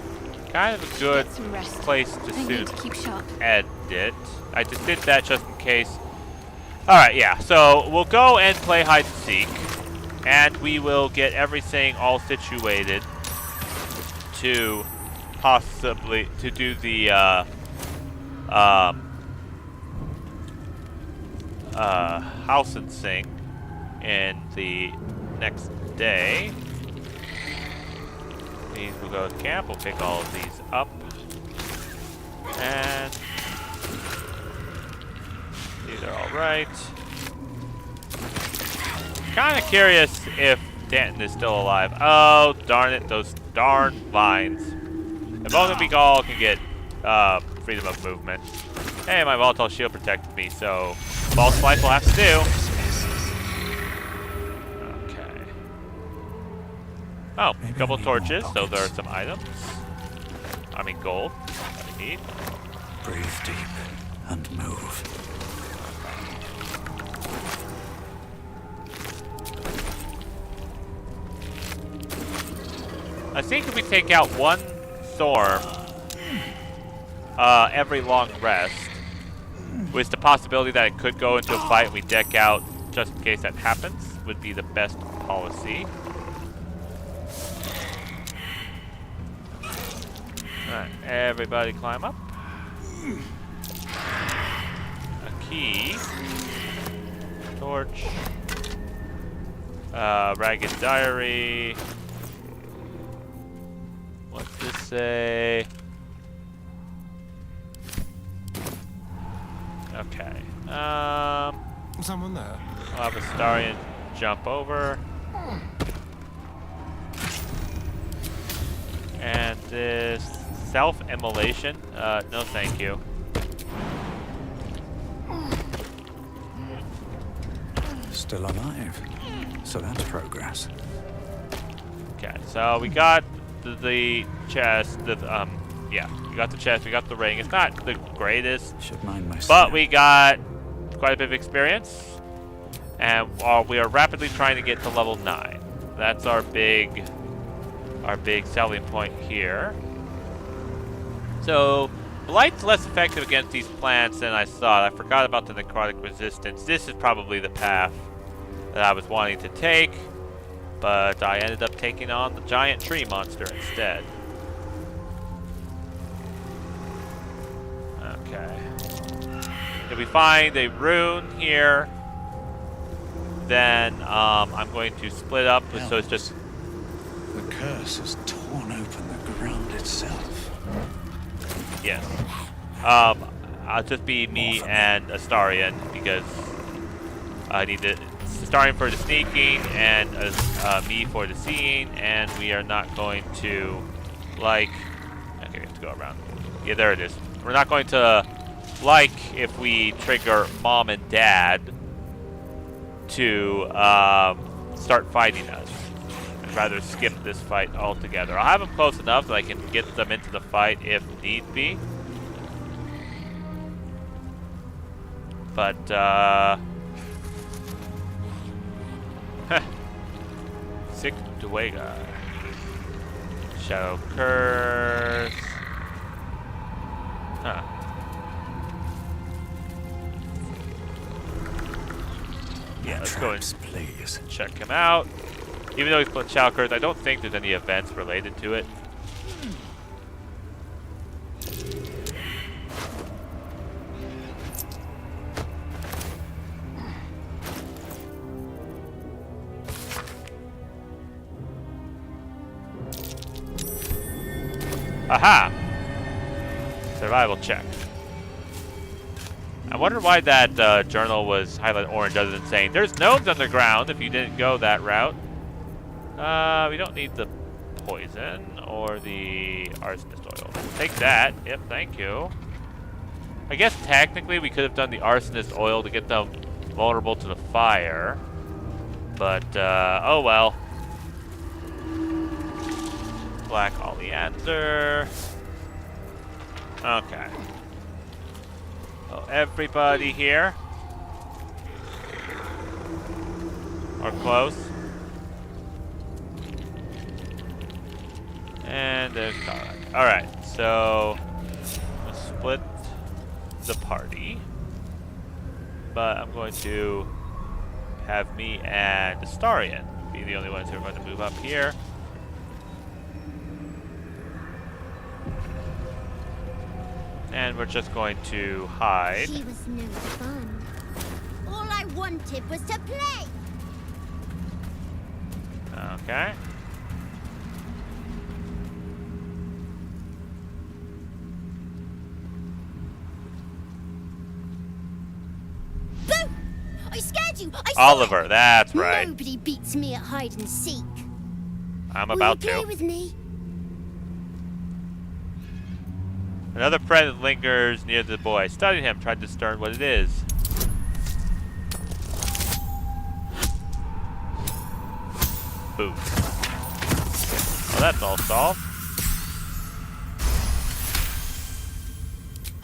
kind of a good Get some rest. place to I soon need to keep sharp. end it. I just did that just in case. Alright, yeah. So we'll go and play hide and seek. And we will get everything all situated to possibly to do the house and sing in the next day. These will go to camp. We'll pick all of these up. And these are all right. Kind of curious if Danton is still alive. Oh, darn it. Those darn vines. If only we all can get freedom of movement. Hey, my volatile shield protected me, so false life will have to do. Okay. Oh, a couple of torches, so there are some items. I mean gold. That I need. Breathe deep and move. I think if we take out one storm every long rest, with the possibility that it could go into a fight and we deck out just in case that happens, would be the best policy. Alright, everybody climb up. A key. Torch. Ragged diary. What's this say? Okay. Someone there? I'll have Astarion jump over. And this self-immolation. No thank you. still alive. So that's progress. Okay, so we got the chest. Yeah, we got the chest. We got the ring. It's not the greatest, Should mind my but step. we got quite a bit of experience, and we are rapidly trying to get to level 9. That's our big selling point here. So, Blight's less effective against these plants than I thought. I forgot about the necrotic resistance. This is probably the path that I was wanting to take, but I ended up taking on the giant tree monster instead. Okay. If we find a rune here, then I'm going to split up, so it's just... The curse has torn open the ground itself. Yes. I'll just be me and Astarion, because I need Astarion for the sneaking and me for the seeing, and we are not going to, like... Okay, we have to go around. Yeah, there it is. We're not going to, like, if we trigger Mom and Dad to start fighting us. I'd rather skip this fight altogether. I'll have them close enough that I can get them into the fight if need be. But, Sick Duega. Shadow Curse. Huh. Yeah, let's go and please. check him out. Even though he's put Shadow Curse, I don't think there's any events related to it. Aha! Survival check. I wonder why that journal was highlighted orange other than saying there's gnomes underground if you didn't go that route. We don't need the poison or the arsonist oil. Take that. Yep, thank you. I guess technically we could have done the arsonist oil to get them vulnerable to the fire. But, oh well. Black oleander. Okay. So everybody here. Or close. And there's Karak. Alright, so let's split the party. But I'm going to have me and Astarion be the only ones who are going to move up here. And we're just going to hide. She was no fun. All I wanted was to play. Okay. Boo! I scared you. I saw Oliver, that's right. Nobody beats me at hide and seek. I'm Will about you play to. with me? Another friend lingers near the boy. Studying him, tried to discern what it is. Boom. Well, that's all solved.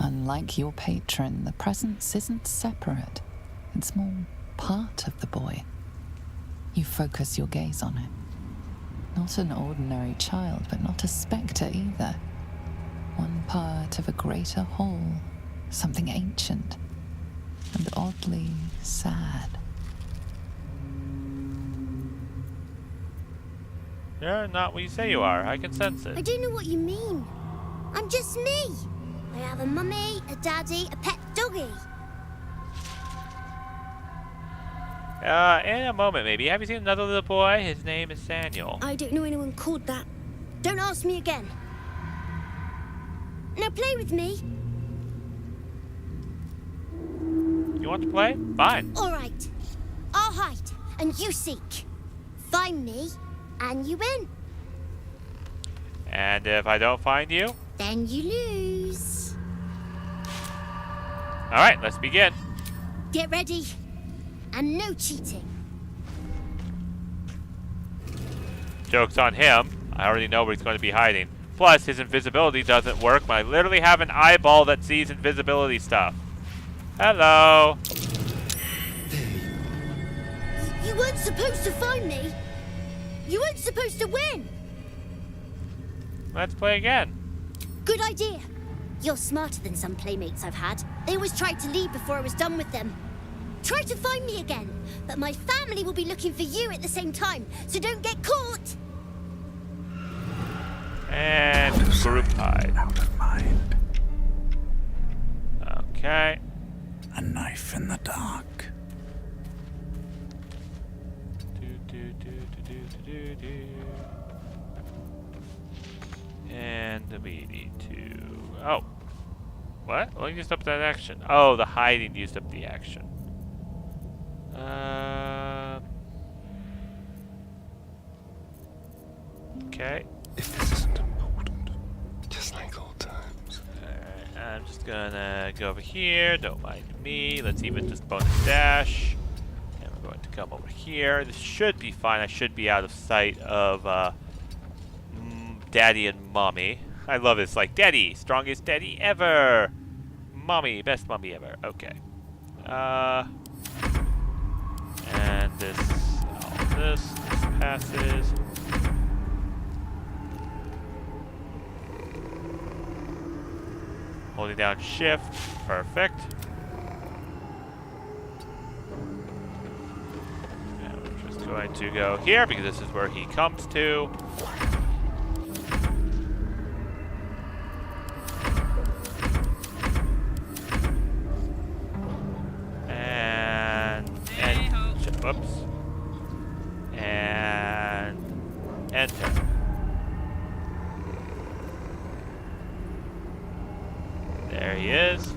Unlike your patron, the presence isn't separate. It's more part of the boy. You focus your gaze on it. Not an ordinary child, but not a spectre either. One part of a greater whole, something ancient and oddly sad. You're not what you say you are. I can sense I it. don't know what you mean. I'm just me. I have a mummy, a daddy, a pet doggy. In a moment, maybe. Have you seen another little boy? His name is Samuel. I don't know anyone called that. Don't ask me again. Now play with me. You want to play? Fine. All right. I'll hide, and you seek. Find me, and you win. And if I don't find you? Then you lose. Alright, let's begin. Get ready. And no cheating. Joke's on him. I already know where he's going to be hiding. Plus, his invisibility doesn't work, but I literally have an eyeball that sees invisibility stuff. Hello. You weren't supposed to find me. You weren't supposed to win. Let's play again. Good idea. You're smarter than some playmates I've had. They always tried to leave before I was done with them. Try to find me again, but my family will be looking for you at the same time, so don't get caught. And group hide. Out of mind. Okay. A knife in the dark. And we need to... Oh. What? What used up that action? Oh, the hiding used up the action. Okay. If this isn't important, just like old times. Alright, I'm just gonna go over here. Don't mind me. Let's even just bonus dash. And we're going to come over here. This should be fine. I should be out of sight of Daddy and Mommy. I love it. It's like, Daddy, strongest daddy ever. Mommy, best mommy ever. Okay. And this, all this passes. Holding down shift. Perfect. And we're just going to go here because this is where he comes to. Whoops. And enter. There he is.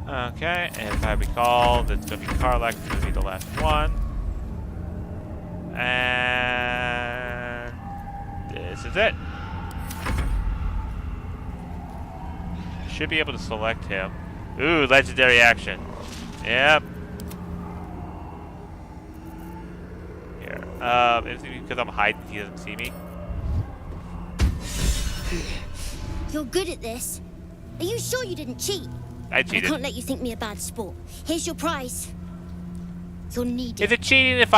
Okay, and if I recall, that's going to be Karlach, it's going to be the last one. And this is it. Should be able to select him. Ooh, legendary action. Yep. Here. Is it because I'm hiding he doesn't see me? You're good at this. Are you sure you didn't cheat? I cheated. I can't let you think me a bad sport. Here's your prize. You'll need it. Is it cheating if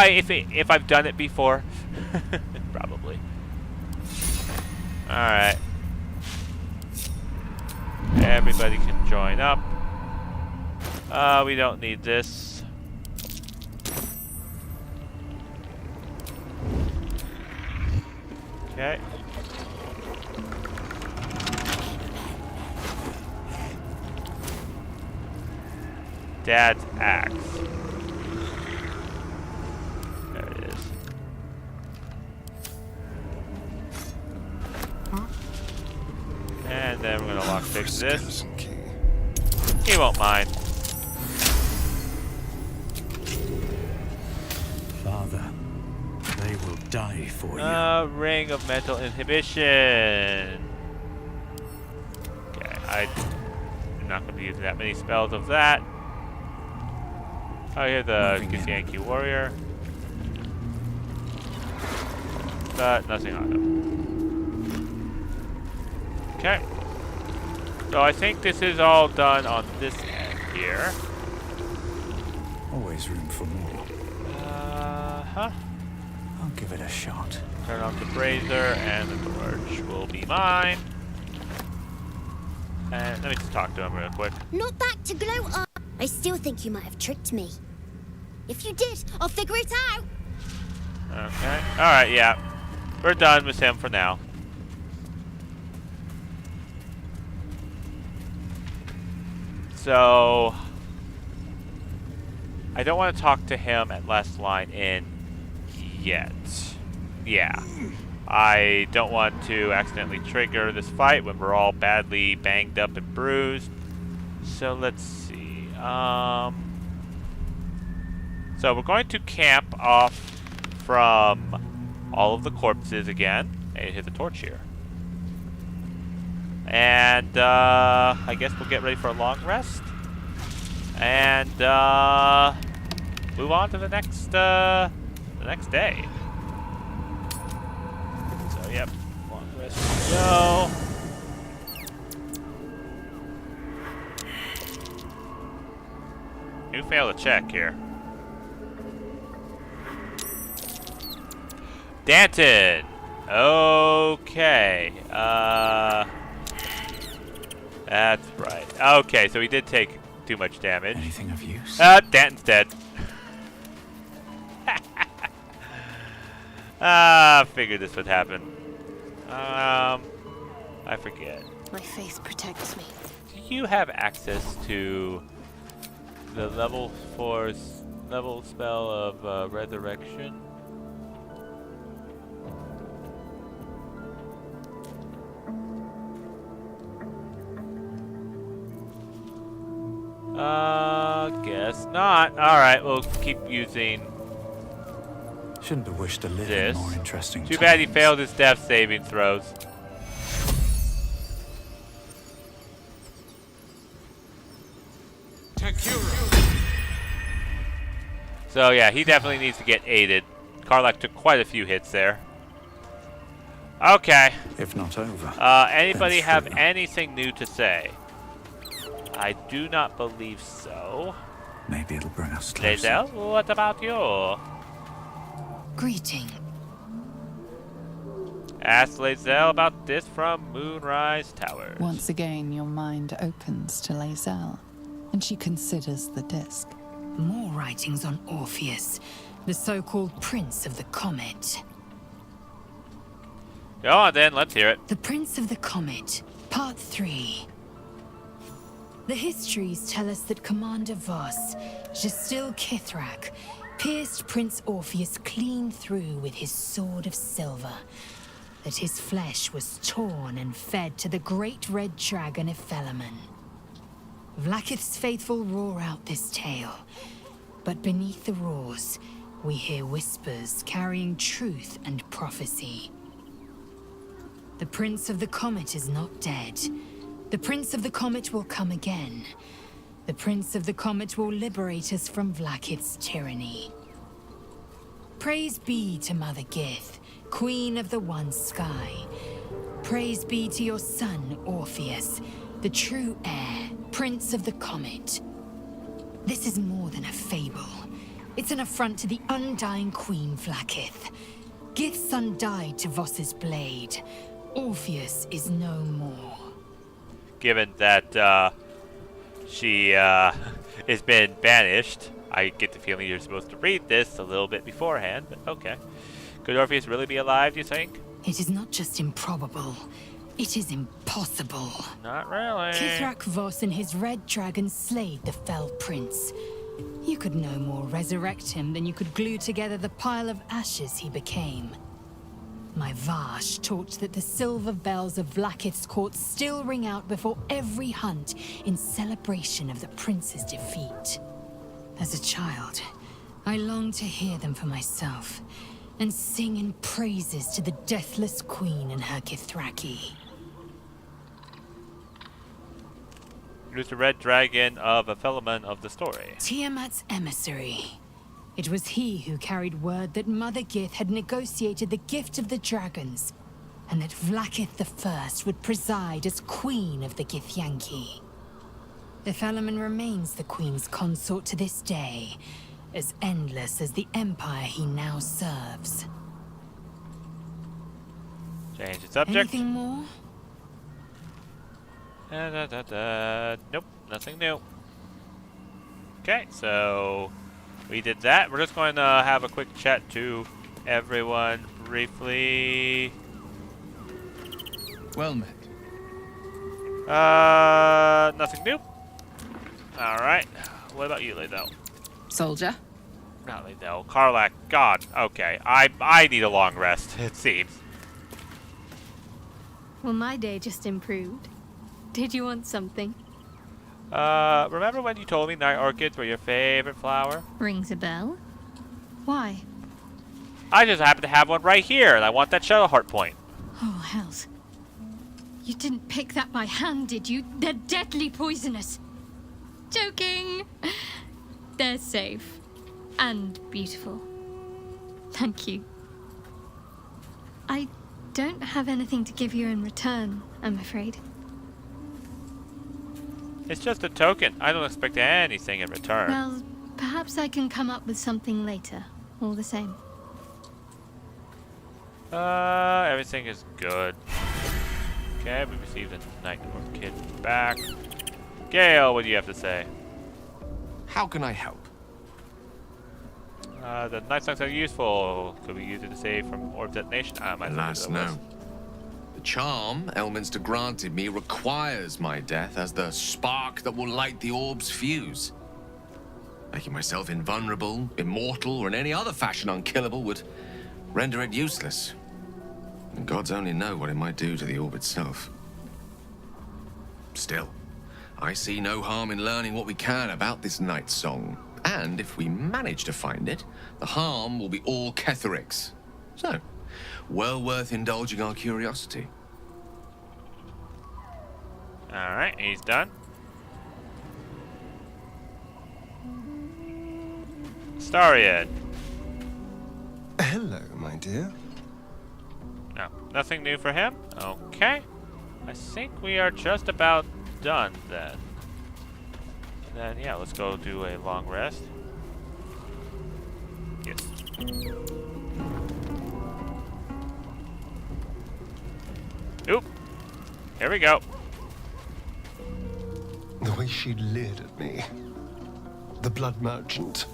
I've done it before? Probably. All right. Everybody can join up. We don't need this. Okay. Dad's axe. There it is. And then we're gonna lockpick this. He won't mind. Father, they will die for you. Ring of mental inhibition. Okay, I'm not gonna be using that many spells of that. Oh, here's the Yankee warrior. But nothing on him. Okay. So I think this is all done on this end here. Always room for more. I'll give it a shot. Turn on the brazier and the torch will be mine. And let me just talk to him real quick. Not back to glow up. I still think you might have tricked me. If you did, I'll figure it out. Okay. Alright, yeah. We're done with him for now. So I don't want to talk to him at last line in yet. Yeah. I don't want to accidentally trigger this fight when we're all badly banged up and bruised. So let's see. So we're going to camp off from all of the corpses again. Hey, here's a torch here. And I guess we'll get ready for a long rest. And move on to the next day. So yep, long rest to go. You failed a check here. Danton. Okay. That's right. Okay, so he did take too much damage. Anything of use? Danton's dead. Figured this would happen. I forget. My faith protects me. Do you have access to the level 4 level spell of resurrection? Guess not. Alright, we'll keep using Shouldn't have wished to live this. in more interesting Too bad he times. failed his death saving throws. So yeah, he definitely needs to get aided. Karlach took quite a few hits there. Okay. If not over. Anybody then have through. anything new to say? I do not believe so. Maybe it'll bring us closer. Lae'zel, what about you? Greeting. Ask Lae'zel about this from Moonrise Towers. Once again, your mind opens to Lae'zel, and she considers the disc. More writings on Orpheus, the so-called Prince of the Comet. Go on then, let's hear it. The Prince of the Comet, Part 3. The histories tell us that Commander Voss, Gestil Kithrak, pierced Prince Orpheus clean through with his sword of silver, that his flesh was torn and fed to the great red dragon Ephelemon. Vlaakith's faithful roar out this tale, but beneath the roars, we hear whispers carrying truth and prophecy. The Prince of the Comet is not dead. The Prince of the Comet will come again. The Prince of the Comet will liberate us from Vlaakith's tyranny. Praise be to Mother Gith, Queen of the One Sky. Praise be to your son, Orpheus, the true heir, Prince of the Comet. This is more than a fable. It's an affront to the undying Queen Vlaakith. Gith's son died to Voss's blade. Orpheus is no more. Given that she has been banished, I get the feeling you're supposed to read this a little bit beforehand, but okay. Could Orpheus really be alive, do you think? It is not just improbable, it is impossible. Not really. Kithrak Voss and his red dragon slayed the fell prince. You could no more resurrect him than you could glue together the pile of ashes he became. My Vash taught that the silver bells of Vlaakith's court still ring out before every hunt in celebration of the prince's defeat. As a child, I longed to hear them for myself and sing in praises to the deathless queen and her Kithraki. Who's the red dragon of Ephelemon of the story? Tiamat's emissary. It was he who carried word that Mother Gith had negotiated the gift of the dragons, and that Vlaakith I would preside as Queen of the Githyanki. Ephelemon remains the Queen's consort to this day, as endless as the empire he now serves. Change the subject. Anything more? Nope, nothing new. Okay, so we did that. We're just going to have a quick chat to everyone briefly. Well met. Nothing new. Alright. What about you, Lae'zel? Soldier? Not Lae'zel. Karlach. God. Okay. I need a long rest, it seems. Well, my day just improved. Did you want something? Remember when you told me night orchids were your favorite flower? Rings a bell. Why? I just happen to have one right here, and I want that shadow heart point. Oh, hells. You didn't pick that by hand, did you? They're deadly poisonous. Joking. They're safe. And beautiful. Thank you. I don't have anything to give you in return, I'm afraid. It's just a token. I don't expect anything in return. Well, perhaps I can come up with something later, all the same. Everything is good. Okay, we received a Night Dwarf kit back. Gale, what do you have to say? How can I help? The night songs are useful. Could we use it to save from orb detonation? Alas, no. The charm Elminster granted me requires my death as the spark that will light the orb's fuse. Making myself invulnerable, immortal, or in any other fashion unkillable would render it useless. And gods only know what it might do to the orb itself. Still, I see no harm in learning what we can about this night song. And if we manage to find it, the harm will be all Ketheric's. So, well worth indulging our curiosity. Alright, he's done. Stariad. Hello, my dear. No, nothing new for him? Okay. I think we are just about done then. Then, yeah, let's go do a long rest. Yes. Oop. Here we go. The way she leered at me. The blood merchant.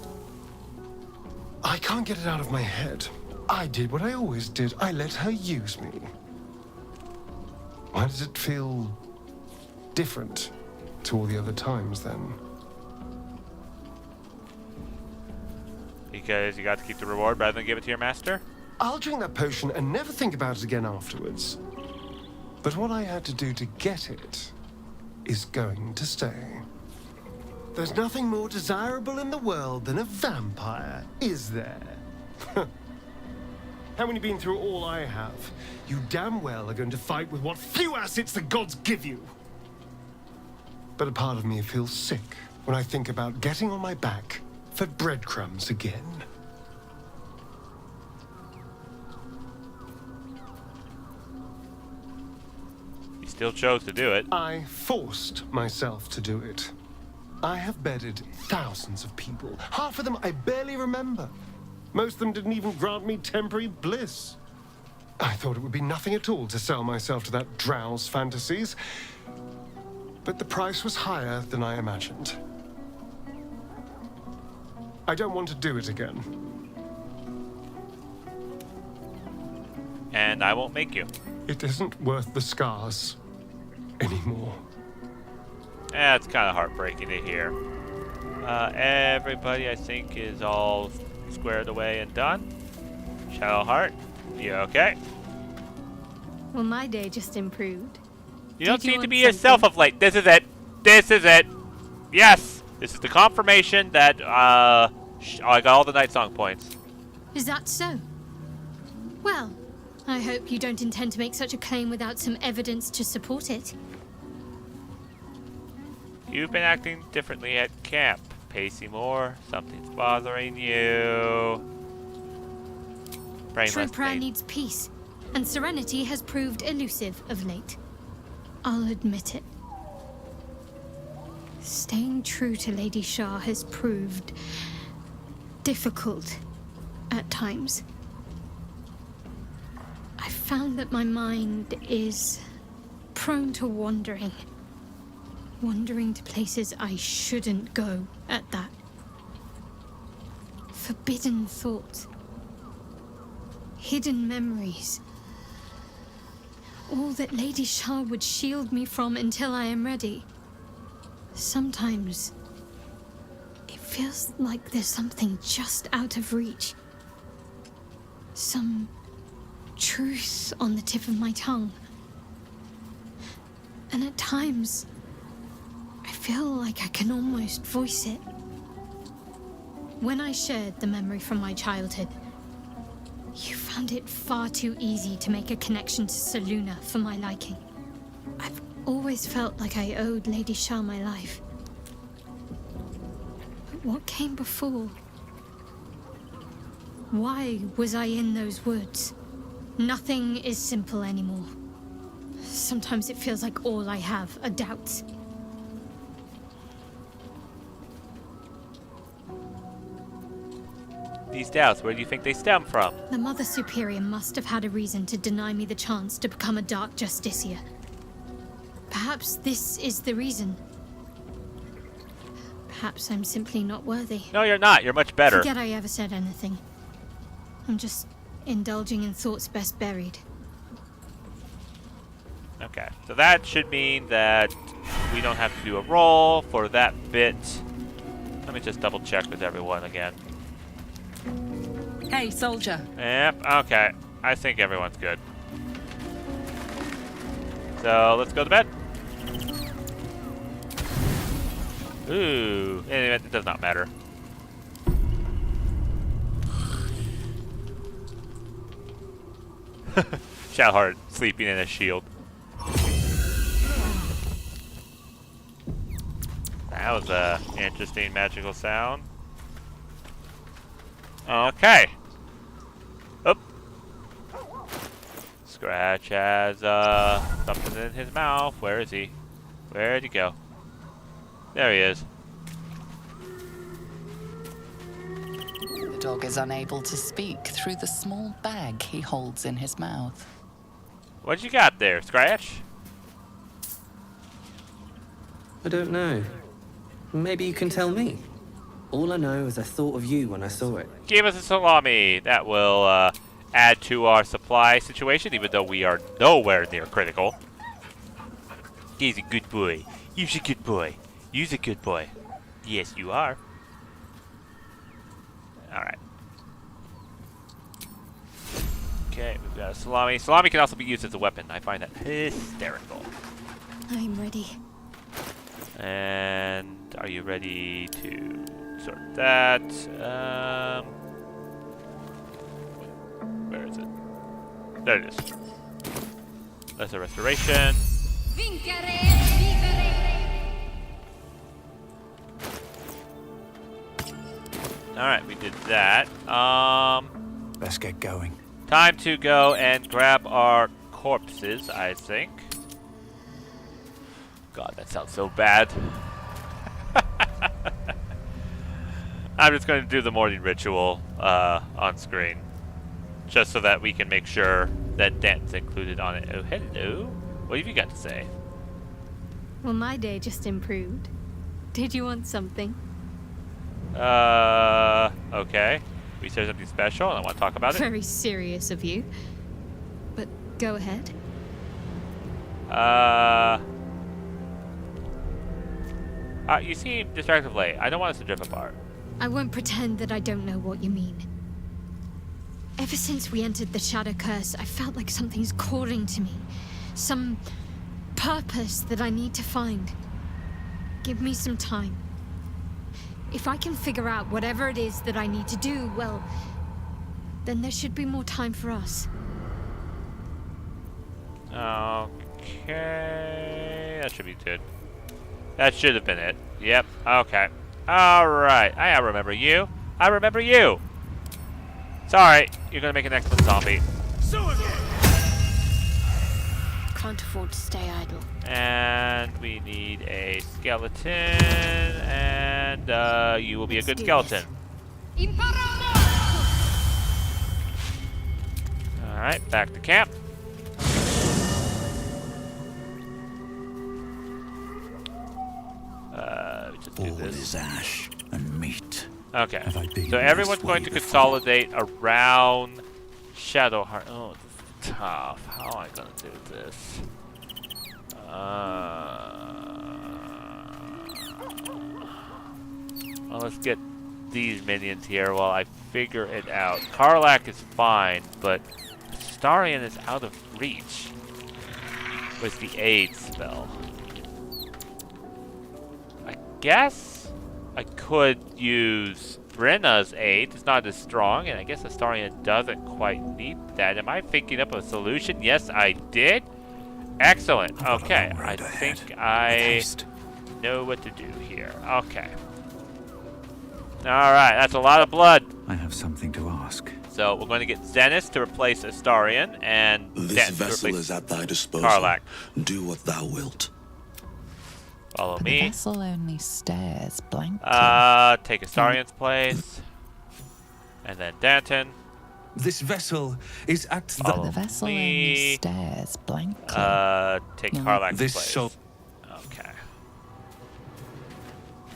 I can't get it out of my head. I did what I always did. I let her use me. Why does it feel different to all the other times then? Because you got to keep the reward rather than give it to your master? I'll drink that potion and never think about it again afterwards. But what I had to do to get it is going to stay. There's nothing more desirable in the world than a vampire, is there? Haven't you been through all I have? You damn well are going to fight with what few assets the gods give you. But a part of me feels sick when I think about getting on my back for breadcrumbs again. You still chose to do it. I forced myself to do it. I have bedded thousands of people. Half of them I barely remember. Most of them didn't even grant me temporary bliss. I thought it would be nothing at all to sell myself to that drow's fantasies. But the price was higher than I imagined. I don't want to do it again. And I won't make you. It isn't worth the scars anymore. It's kind of heartbreaking to hear. Everybody, I think, is all squared away and done. Shadowheart, you okay? Well, my day just improved. You don't seem to be yourself of late. This is it. This is it. Yes! This is the confirmation that, I got all the Night Song points. Is that so? Well, I hope you don't intend to make such a claim without some evidence to support it. You've been acting differently at camp. Pacey Moore, something's bothering you. True prayer needs peace, and serenity has proved elusive of late. I'll admit it. Staying true to Lady Shah has proved difficult at times. I found that my mind is prone to wandering. Wandering to places I shouldn't go at that. Forbidden thoughts. Hidden memories. All that Lady Shah would shield me from until I am ready. Sometimes it feels like there's something just out of reach. Some truth on the tip of my tongue. And at times, I feel like I can almost voice it. When I shared the memory from my childhood, you found it far too easy to make a connection to Selûne for my liking. always felt like I owed Lady Shah my life. But what came before? Why was I in those woods? Nothing is simple anymore. Sometimes it feels like all I have are doubts. These doubts, where do you think they stem from? The Mother Superior must have had a reason to deny me the chance to become a Dark Justiciar. Perhaps this is the reason. Perhaps I'm simply not worthy. No, you're not. You're much better. Forget I ever said anything. I'm just indulging in thoughts best buried. Okay, so that should mean that we don't have to do a roll for that bit. Let me just double check with everyone again. Hey, soldier. Yep, okay. I think everyone's good. So, let's go to bed. Ooh, anyway, it does not matter. Shadowheart sleeping in a shield. That was a interesting magical sound. Okay. Oop. Scratch has something in his mouth. Where is he? Where'd he go? There he is. The dog is unable to speak through the small bag he holds in his mouth. What you got there, Scratch? I don't know. Maybe you can tell me. All I know is I thought of you when I saw it. Give us a salami. That will add to our supply situation, even though we are nowhere near critical. He's a good boy. He's a good boy. You're a good boy. Yes, you are. Alright. Okay, we've got a salami. Salami can also be used as a weapon. I find that hysterical. I'm ready. And are you ready to sort that? Where is it? There it is. That's a restoration. Alright, we did that. Let's get going. Time to go and grab our corpses, I think. God, that sounds so bad. I'm just going to do the morning ritual on screen. Just so that we can make sure that Dan's included on it. Oh, hello. What have you got to say? Well, my day just improved. Did you want something? Okay. We said something special and I want to talk about it. Very serious of you. But go ahead. You seem distracted late. I don't want us to drift apart. I won't pretend that I don't know what you mean. Ever since we entered the Shadow Curse, I felt like something's calling to me. Some purpose that I need to find. Give me some time. If I can figure out whatever it is that I need to do, well, then there should be more time for us. Okay. That should be good. That should have been it. Yep. Okay. Alright. I remember you. I remember you. Sorry. You're going to make an excellent zombie. Can't afford to stay idle. And we need a skeleton. And you will be a good skeleton. Alright. Back to camp. All is ash and meat. Okay, so everyone's going to consolidate around Shadowheart. Oh, this is tough. How am I going to do this? Well, let's get these minions here while I figure it out. Karlak is fine, but Starion is out of reach with the aid spell. I guess I could use Brenna's aid. It's not as strong, and I guess Astarion doesn't quite need that. Am I thinking up a solution? Yes, I did. Excellent. Okay, I think I know what to do here. Okay. Alright, that's a lot of blood. I have something to ask. So we're going to get Zenith to replace Astarion, and This Denton to vessel replace is at thy disposal. Karlak. Do what thou wilt. Follow But me. the vessel only stares blankly. Take Astarion's place. And then Danton. This vessel is at the... Follow the vessel only me. stares blankly. Take Karlak's This place. so... Okay.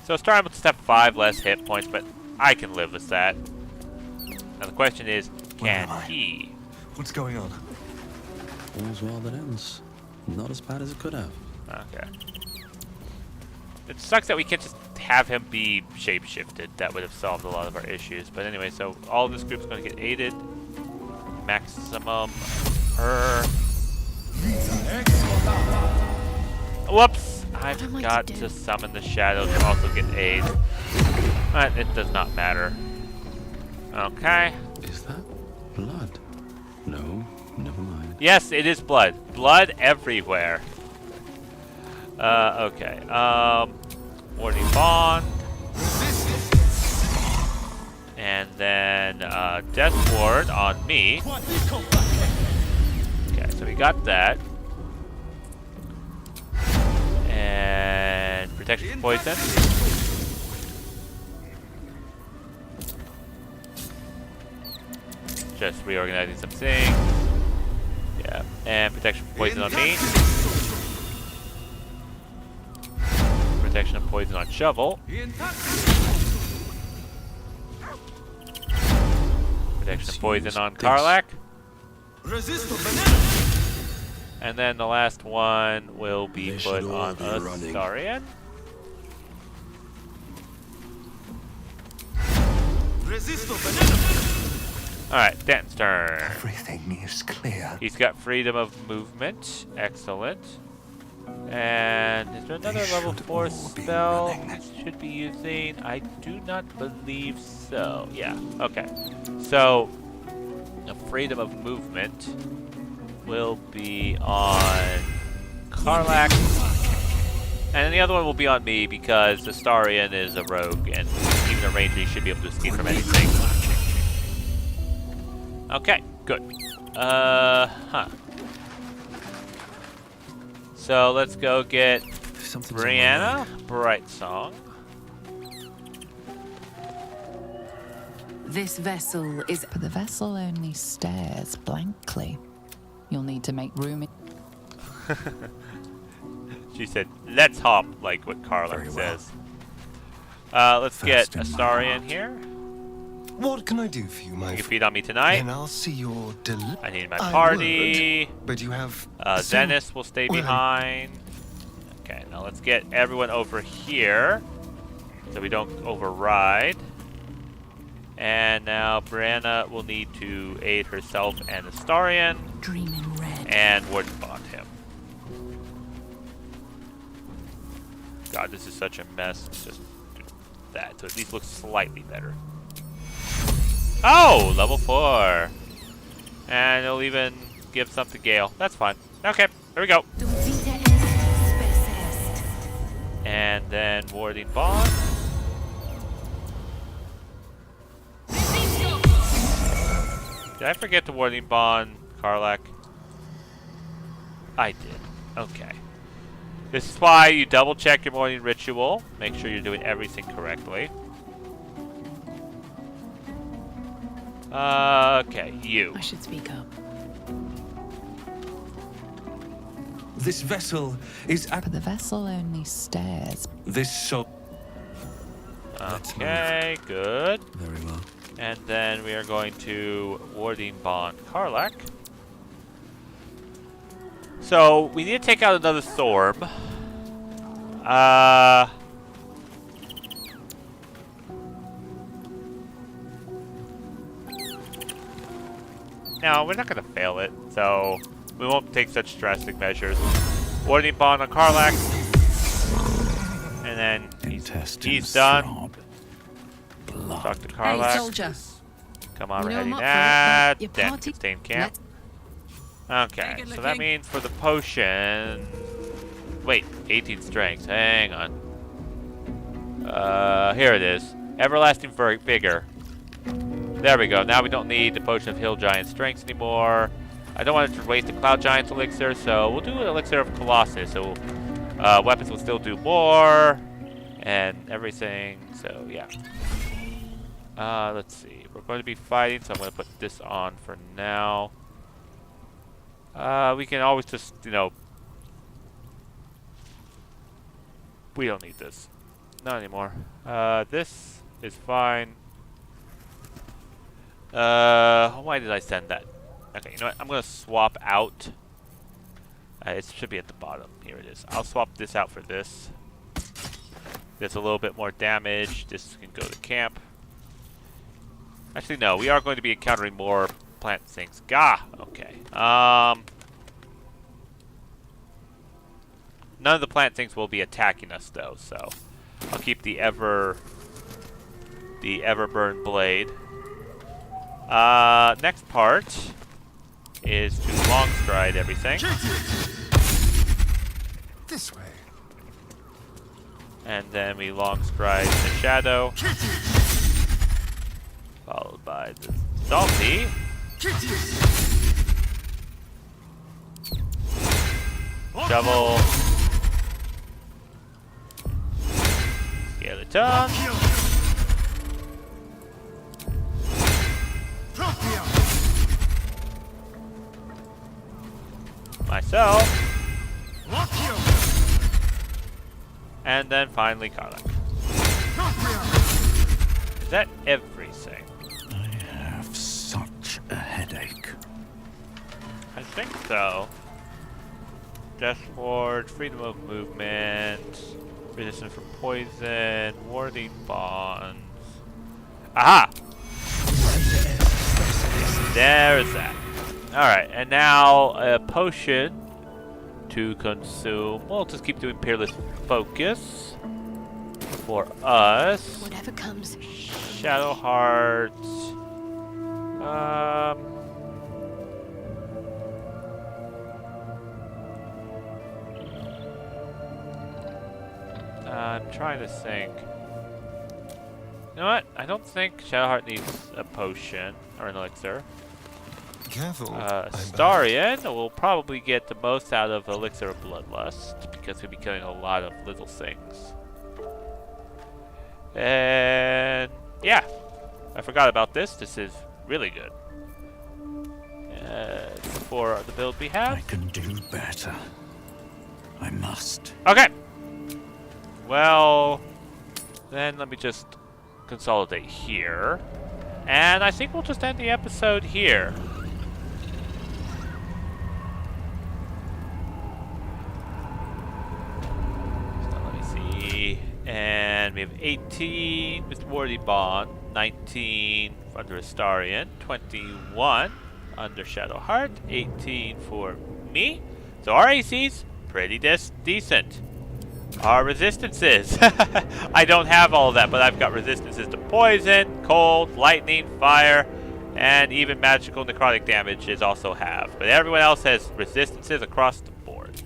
So Astarion will just have 5 less hit points, but I can live with that. Now the question is, can he? What's going on? All's well that ends. Not as bad as it could have. Okay. It sucks that we can't just have him be shapeshifted. That would have solved a lot of our issues. But anyway, so all this group's going to get aided. Maximum. Whoops! I forgot to summon the shadow to also get aid. But it does not matter. Okay. Is that blood? No, never mind. Yes, it is blood. Blood everywhere. Okay. Warding Bond. And then, Death Ward on me. Okay, so we got that. And Protection from Poison. Just reorganizing some things. Yeah, and Protection from Poison on me. Protection of Poison on Shovel. Protection of Poison on Karlak. And then the last one will be put on Astarion. Alright, Danton's turn. Everything is clear. He's got freedom of movement. Excellent. And is there another level 4 spell he should be using? I do not believe so. Yeah, okay. So, the freedom of movement will be on Karlak. And the other one will be on me because Astarion is a rogue and even a ranger should be able to escape from anything. Okay, good. So let's go get Brianna, Bright Song. This vessel is... But the vessel only stares blankly. You'll need to make room in... She said, let's hop, like what Karlak says. Let's get Astarion here. What can I do for you, my You can feed on me tonight. And I'll see your I need my party. Would, but you have... Zenith will stay behind. Okay, now let's get everyone over here so we don't override. And now Brianna will need to aid herself and Astarion. Dreaming red. And Warden Bond him. God, this is such a mess. Let's just do that so at least looks slightly better. Oh, level 4. And it'll even give some to Gale. That's fine. Okay, here we go. And then Warding Bond. Did I forget to Warding Bond Karlak? I did. Okay. This is why you double check your morning ritual. Make sure you're doing everything correctly. Okay, you. I should speak up. This vessel is at... But the vessel only stares. This so... Okay, good. Very well. And then we are going to Warding Bond Karlak. So, we need to take out another Thorm. No, we're not going to fail it, so we won't take such drastic measures. Warding Bond on Karlak. And then he's done. Talk to Karlak. Hey, soldier. Come on, You we're know heading I'm up for it, but your Dan party- can stay in camp. Okay, so that means for the potion... Wait, 18 strength. Hang on. Here it is. Everlasting Vigor. There we go. Now we don't need the Potion of Hill Giant Strength anymore. I don't want to waste the Cloud Giant's elixir, so we'll do an Elixir of Colossus. So weapons will still do more, and everything. So yeah. Let's see. We're going to be fighting, so I'm going to put this on for now. We can always just, you know, we don't need this. Not anymore. This is fine. Why did I send that? Okay, you know what? I'm gonna swap out. It should be at the bottom. Here it is. I'll swap this out for this. There's a little bit more damage. This can go to camp. Actually, no. We are going to be encountering more plant things. Gah! Okay. None of the plant things will be attacking us, though, so I'll keep the Everburn Blade. Next part is to long stride everything. This way. And then we long stride the shadow. Followed by the salty. Shovel. Skeleton. Myself. And then finally Karnak. Is that everything? I have such a headache. I think so. Death Ward, freedom of movement, resistance from poison, warding bonds. Aha! There's that. Alright, and now a potion to consume. We'll just keep doing Peerless Focus for us. Whatever comes. Shadow Heart. I'm trying to think. You know what? I don't think Shadowheart needs a potion or an elixir. Careful. Astarion will probably get the most out of Elixir of Bloodlust because he'll be killing a lot of little things. And yeah, I forgot about this. This is really good. For the build we have. I can do better. I must. Okay. Well, then let me just consolidate here. And I think we'll just end the episode here. So let me see. And we have 18 with Wardy Bond, 19 under Astarion, 21 under Shadowheart, 18 for me. So our AC's pretty decent. Our resistances. I don't have all of that, but I've got resistances to poison, cold, lightning, fire, and even magical necrotic damage is also have. But everyone else has resistances across the board.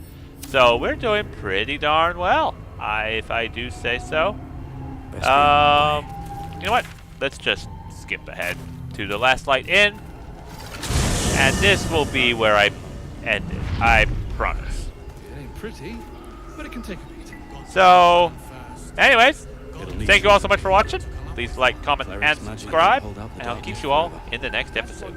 So we're doing pretty darn well, if I do say so. You know what? Let's just skip ahead to the last light in. And this will be where I end it. I promise. It ain't pretty, but it can take a beating. So, anyways, thank you all so much for watching. Please like, comment, and subscribe. And I'll keep you all in the next episode.